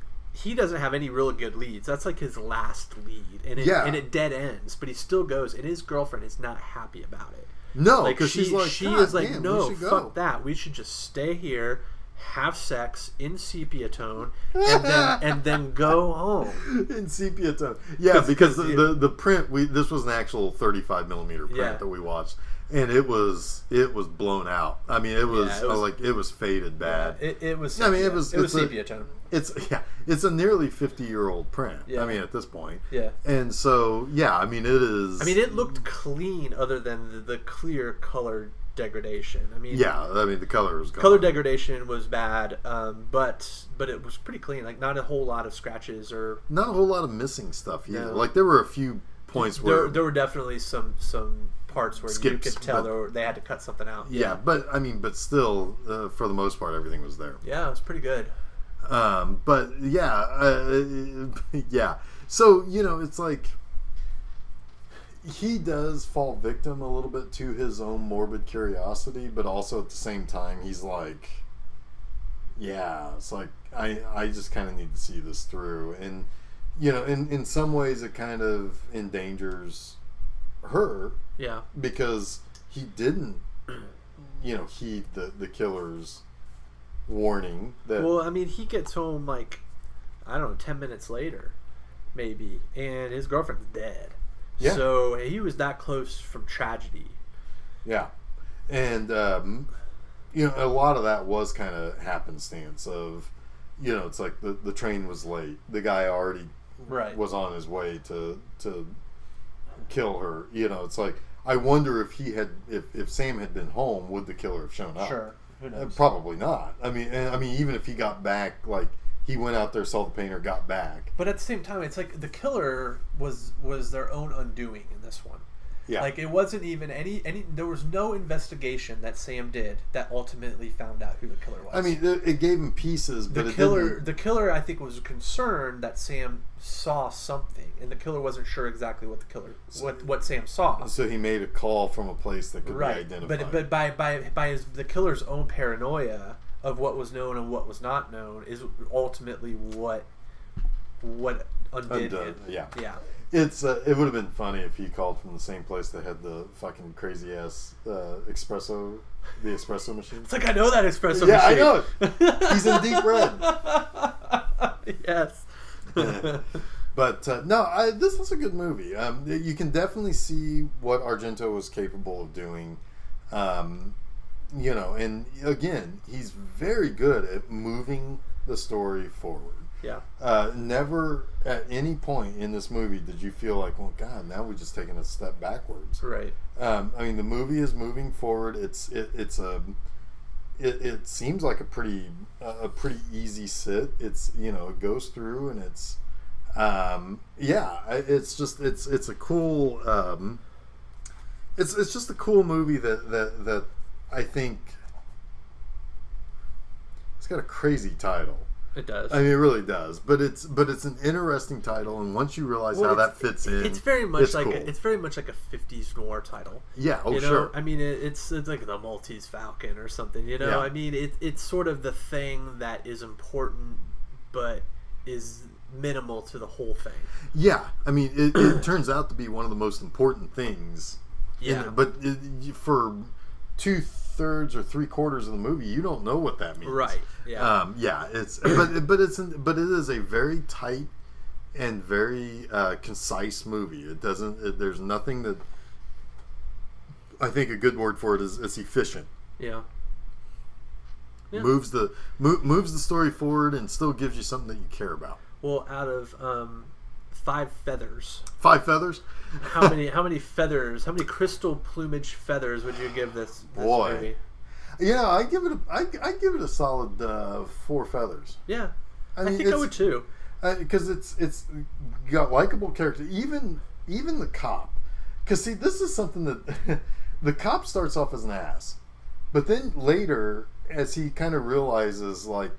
doesn't have any really good leads. That's like his last lead, and it dead ends. But he still goes, and his girlfriend is not happy about it. No, because she is like, no, fuck that. We should just stay here, have sex in sepia tone, and then go home in sepia tone. Yeah, because the print, this was an actual 35 millimeter print that we watched, and it was blown out. I mean, it was faded bad. Yeah, it was. I mean, it was sepia tone. It's a nearly 50-year-old print. Yeah. I mean, at this point. Yeah. And so, yeah, I mean, it is. I mean, it looked clean, other than the clear color degradation. I mean, the color was gone. Color degradation was bad, but it was pretty clean. Like, not a whole lot of scratches or not a whole lot of missing stuff either. No. Like, there were a few points where there were definitely some parts where you could tell they had to cut something out. Yeah, but still, for the most part, everything was there. Yeah, it was pretty good. But yeah. So it's like, he does fall victim a little bit to his own morbid curiosity, but also at the same time, he's like, it's like, I just kind of need to see this through. And, in some ways it kind of endangers her. Yeah. Because he didn't, heed the killer's warning. Well, I mean, he gets home, like, I don't know, 10 minutes later, maybe, and his girlfriend's dead. Yeah. So he was that close from tragedy. Yeah. And, a lot of that was kind of happenstance of, it's like the train was late. The guy already was on his way to kill her. It's like, I wonder if Sam had been home, would the killer have shown up? Sure. Who knows? Probably not. I mean, even if he got back, like, he went out there, saw the painter, got back. But at the same time, it's like the killer was their own undoing in this one. Yeah. Like, it wasn't even any. There was no investigation that Sam did that ultimately found out who the killer was. I mean, it gave him pieces, but the killer, I think, was concerned that Sam saw something, and the killer wasn't sure exactly what Sam saw. So he made a call from a place that could be identified. But by the killer's own paranoia of what was known and what was not known is ultimately what undid him. Yeah. It's it would have been funny if he called from the same place that had the fucking crazy ass espresso machine. It's like, I know that espresso machine. Yeah, I know it. He's in deep red. Yes. But no, this was a good movie. You can definitely see what Argento was capable of doing. You know, and again, he's very good at moving the story forward. Yeah. Never at any point in this movie did you feel like, well, God, now we're just taking a step backwards. Right. I mean, the movie is moving forward. It seems like a pretty easy sit. It's, you know, it goes through and it's it's a cool it's just a cool movie that I think it's got a crazy title. It does. I mean, it really does. But it's an interesting title, and once you realize how that fits in, it's very much like cool. it's very much like a 50s noir title. Yeah. Oh, you know? sure. I mean, it's like the Maltese Falcon or something. You know. Yeah. I mean, it's sort of the thing that is important, but is minimal to the whole thing. Yeah. I mean, it turns out to be one of the most important things. Yeah. For 2/3 or 3/4 of the movie, you don't know what that means. Right. Yeah. It's but it is a very tight and very concise movie. It doesn't. There's nothing that I think a good word for it is efficient. Yeah. Moves the story forward and still gives you something that you care about. Well, out of 5 feathers. 5 feathers. How many feathers? How many crystal plumage feathers would you give this movie? Yeah, I give it a solid 4 feathers. Yeah, I think I would too. Because it's got likable character. Even the cop. Because see, this is something that the cop starts off as an ass, but then later, as he kind of realizes, like,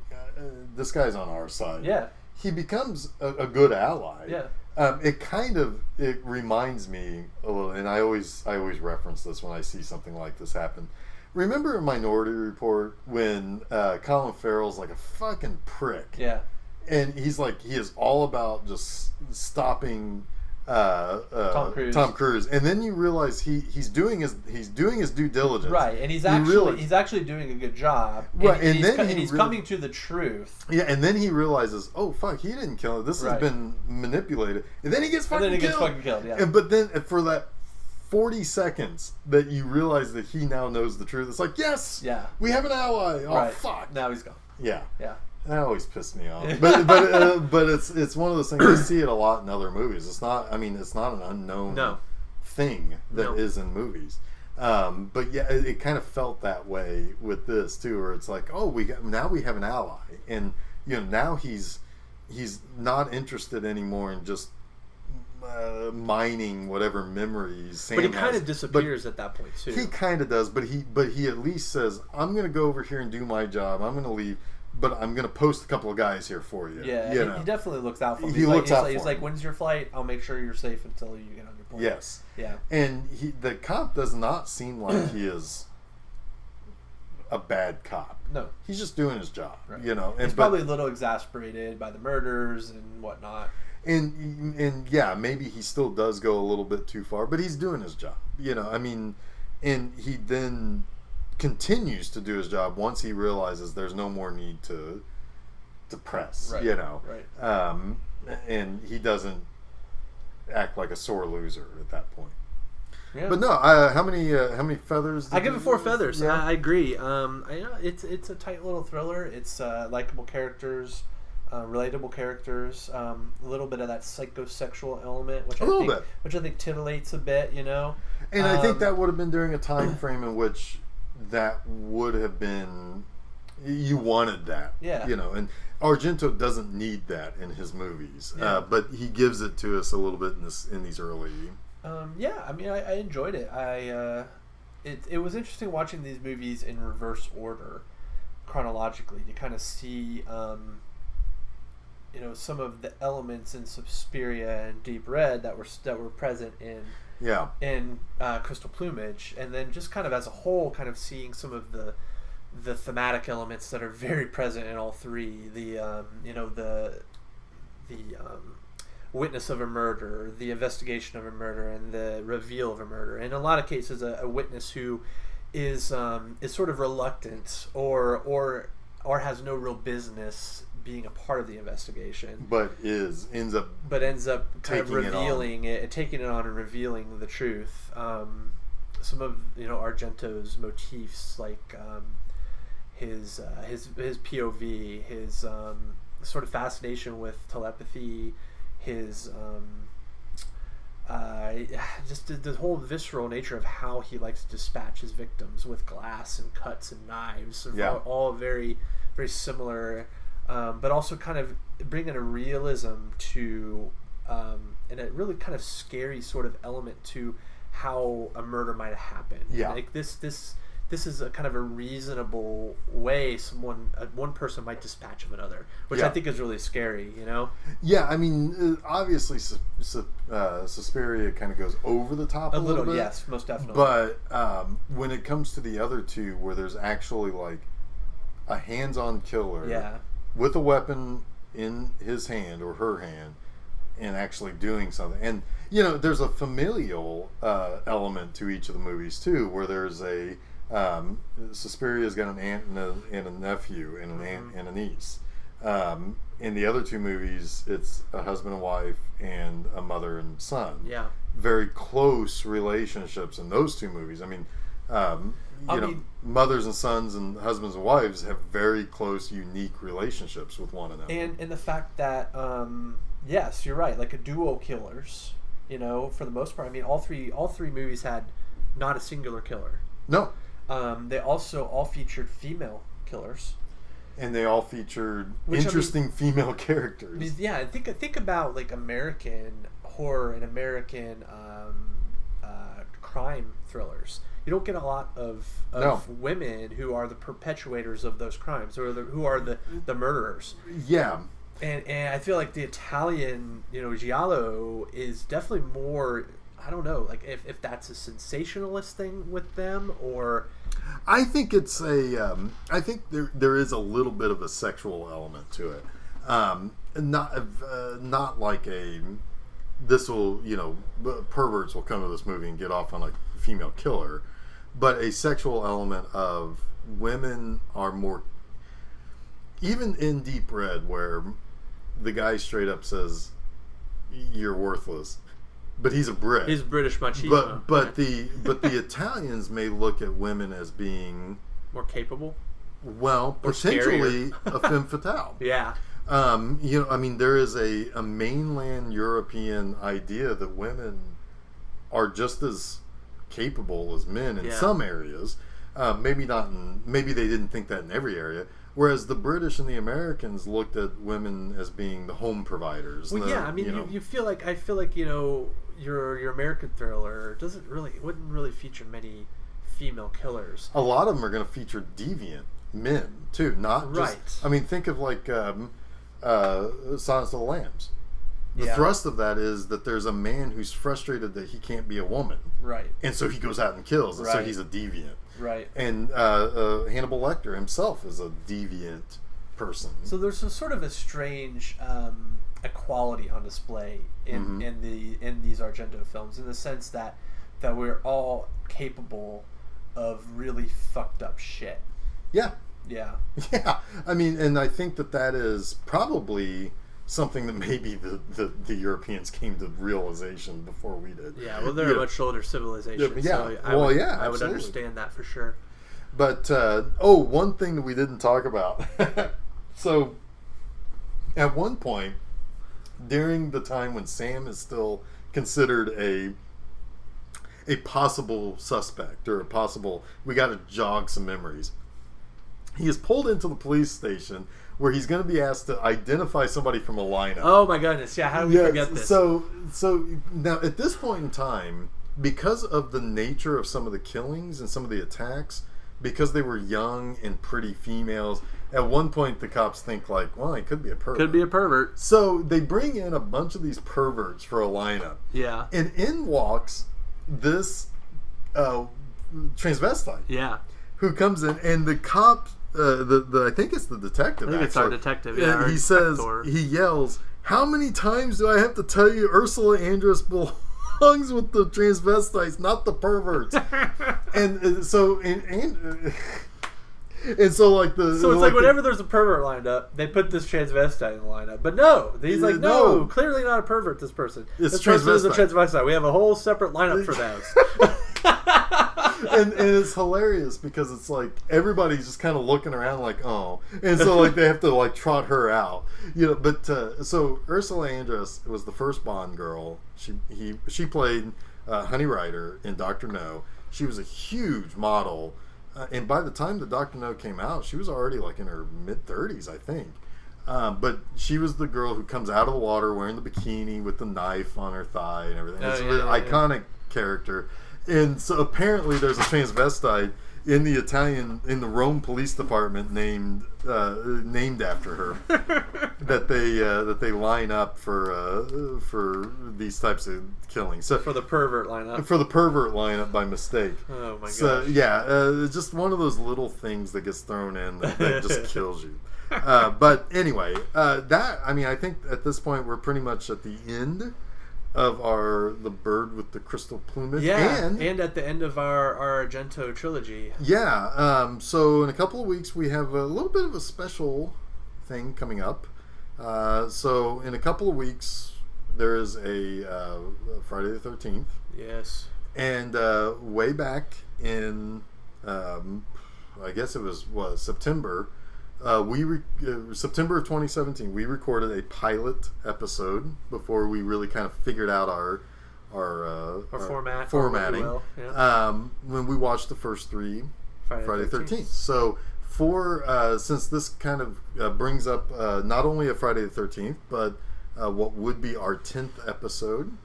this guy's on our side. Yeah. He becomes a good ally. Yeah. It reminds me a little, and I always reference this when I see something like this happen. Remember in Minority Report when Colin Farrell's like a fucking prick? Yeah. And he is all about just stopping Tom Cruise, and then you realize he's doing his due diligence, right? And he's actually doing a good job, right? And then he's coming to the truth, yeah. And then he realizes, oh fuck, he didn't kill it. This has been manipulated, and then he gets fucking killed. Yeah. But then for that 40 seconds that you realize that he now knows the truth, it's like, yes, yeah, we have an ally. Oh right. fuck, now he's gone. Yeah. That always pissed me off, but it's one of those things. I see it a lot in other movies. It's not an unknown thing that is in movies. But yeah, it kind of felt that way with this too, where it's like, oh, we have an ally, and you know now he's not interested anymore in just mining whatever memories Sam but he kind has. of disappears at that point too. He kind of does, but he at least says, I'm going to go over here and do my job. I'm going to leave. But I'm going to post a couple of guys here for you. Yeah, he definitely looks out for him. He's like, when's your flight? I'll make sure you're safe until you get on your plane. Yes. Yeah. And the cop does not seem like he is a bad cop. No. He's just doing his job, right. you know. He's probably a little exasperated by the murders and whatnot. And yeah, maybe he still does go a little bit too far, but he's doing his job. You know, I mean, and he then continues to do his job once he realizes there's no more need to press, right. you know, right. And he doesn't act like a sore loser at that point. Yeah. But no, how many feathers? I give it 4 feathers. Yeah. I agree. It's a tight little thriller. It's likable characters, relatable characters, a little bit of that psychosexual element, which I think titillates a bit, you know. And I think that would have been during a time frame in which that would have been, you wanted that, yeah, you know. And Argento doesn't need that in his movies, but he gives it to us a little bit in these early. Yeah, I mean, I enjoyed it. It was interesting watching these movies in reverse order, chronologically, to kind of see, you know, some of the elements in Suspiria and Deep Red that were present in Crystal Plumage, and then just kind of as a whole, kind of seeing some of the the thematic elements that are very present in all three. The witness of a murder, the investigation of a murder, and the reveal of a murder. In a lot of cases, a witness who is sort of reluctant or has no real business being a part of the investigation, but ends up kind of revealing taking it on and revealing the truth. Some of Argento's motifs, like his POV, his sort of fascination with telepathy, his just the whole visceral nature of how he likes to dispatch his victims with glass and cuts and knives. All very, very similar, but also kind of bringing a realism to and a really kind of scary sort of element to how a murder might have happened. Yeah. Like this is a kind of a reasonable way one person might dispatch of another, which I think is really scary, Yeah, I mean, obviously, Suspiria kind of goes over the top a little bit. Yes, most definitely. But when it comes to the other two, where there's actually like a hands-on killer with a weapon in his hand or her hand, and actually doing something, and there's a familial element to each of the movies too, where there's a Suspiria's got an aunt and a nephew and an aunt and a niece. In the other two movies, it's a husband and wife and a mother and son. Yeah, very close relationships in those two movies. I mean, mothers and sons and husbands and wives have very close, unique relationships with one another. And the fact that yes, you're right, like a duo killers. For the most part, I mean, all three movies had not a singular killer. No. They also all featured female killers, and they all featured interesting female characters. Yeah, think about like American horror and American crime thrillers. You don't get a lot of women who are the perpetuators of those crimes, or who are the murderers. Yeah. And I feel like the Italian, giallo is definitely more. I don't know, like if that's a sensationalist thing with them, or I think it's I think there is a little bit of a sexual element to it. Not like this will perverts will come to this movie and get off on a female killer, but a sexual element of women are more. Even in Deep Red, where the guy straight up says, "You're worthless." But he's a Brit. He's British machismo. But the Italians may look at women as being more capable. Well, potentially a femme fatale. Yeah. I mean, there is a mainland European idea that women are just as capable as men in some areas. Maybe not maybe they didn't think that in every area. Whereas the British and the Americans looked at women as being the home providers. Well, I mean, you feel like your American thriller wouldn't really feature many female killers. A lot of them are going to feature deviant men too, not just. Right. I mean, think of like Silence of the Lambs. The thrust of that is that there's a man who's frustrated that he can't be a woman, right? And so he goes out and kills, and so he's a deviant. Right. And Hannibal Lecter himself is a deviant person. So there's a sort of a strange equality on display in these Argento films, in the sense that we're all capable of really fucked up shit. Yeah. Yeah. Yeah. I mean, and I think that is probably something that maybe the Europeans came to realization before we did. Yeah, well, they're a much older civilization. Yeah, so I would understand that for sure. But one thing that we didn't talk about. So, at one point, during the time when Sam is still considered a possible suspect, or we got to jog some memories. He is pulled into the police station, where he's going to be asked to identify somebody from a lineup. Oh my goodness! Yeah, how do we forget this? So now at this point in time, because of the nature of some of the killings and some of the attacks, because they were young and pretty females, at one point the cops think like, well, he could be a pervert. Could be a pervert. So they bring in a bunch of these perverts for a lineup. Yeah. And in walks this transvestite. Yeah. who comes in, and the cop, I think it's the detective. I think it's our detective. Yeah, he says, he yells, "How many times do I have to tell you Ursula Andress belongs with the transvestites, not the perverts?" and so and so like the so it's like whenever there's a pervert lined up, they put this transvestite in the lineup. But no, he's like, no, clearly not a pervert. This person, this person is a transvestite. We have a whole separate lineup for those. and it's hilarious because it's like everybody's just kind of looking around like, oh, and so like they have to like trot her out, But so Ursula Andress was the first Bond girl. She played Honey Rider in Dr. No. She was a huge model, and by the time the Dr. No came out, she was already like in her mid-30s, I think. But she was the girl who comes out of the water wearing the bikini with the knife on her thigh and everything. It's an iconic character. And so apparently there's a transvestite in the Rome Police Department named after her that they line up for these types of killings. So for the pervert lineup. For the pervert lineup by mistake. Oh my gosh. So yeah, just one of those little things that gets thrown in that just kills you. But anyway, I think at this point we're pretty much at the end of the bird with the crystal plumage. Yeah, and at the end of our Argento trilogy. Yeah, so in a couple of weeks we have a little bit of a special thing coming up. So in a couple of weeks there is a Friday the 13th. Yes. And way back in, I guess it was September. September of 2017, we recorded a pilot episode before we really kind of figured out our formatting. When we watched the first three Friday the 13th. So since this kind of brings up not only a Friday the 13th, but what would be our 10th episode,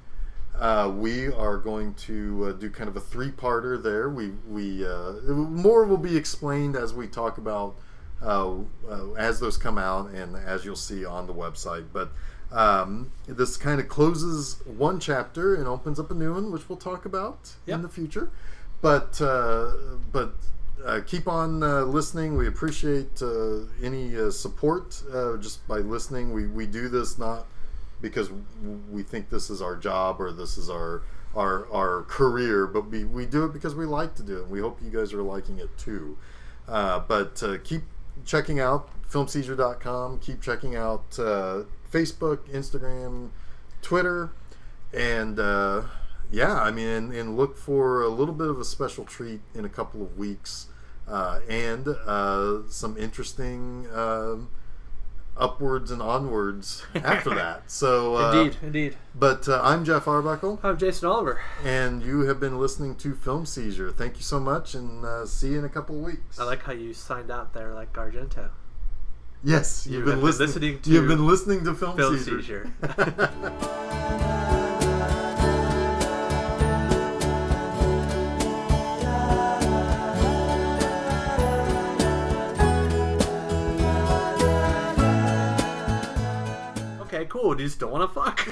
we are going to do kind of a three-parter there. More will be explained as we talk about as those come out and as you'll see on the website. But this kind of closes one chapter and opens up a new one, which we'll talk about in the future. But keep on listening. We appreciate any support just by listening. We do this not because we think this is our job or this is our career, but we do it because we like to do it, and we hope you guys are liking it too. But keep checking out filmseizure.com. Keep checking out Facebook, Instagram, Twitter, and and look for a little bit of a special treat in a couple of weeks, and some interesting upwards and onwards after that. So indeed. But I'm Geoff Arbuckle. I'm Jason Oliver. And you have been listening to Film Seizure. Thank you so much, and see you in a couple of weeks. I like how you signed out there like Argento. Yes, you've been listening to Film Seizure. Okay, cool. Do you still want to fuck?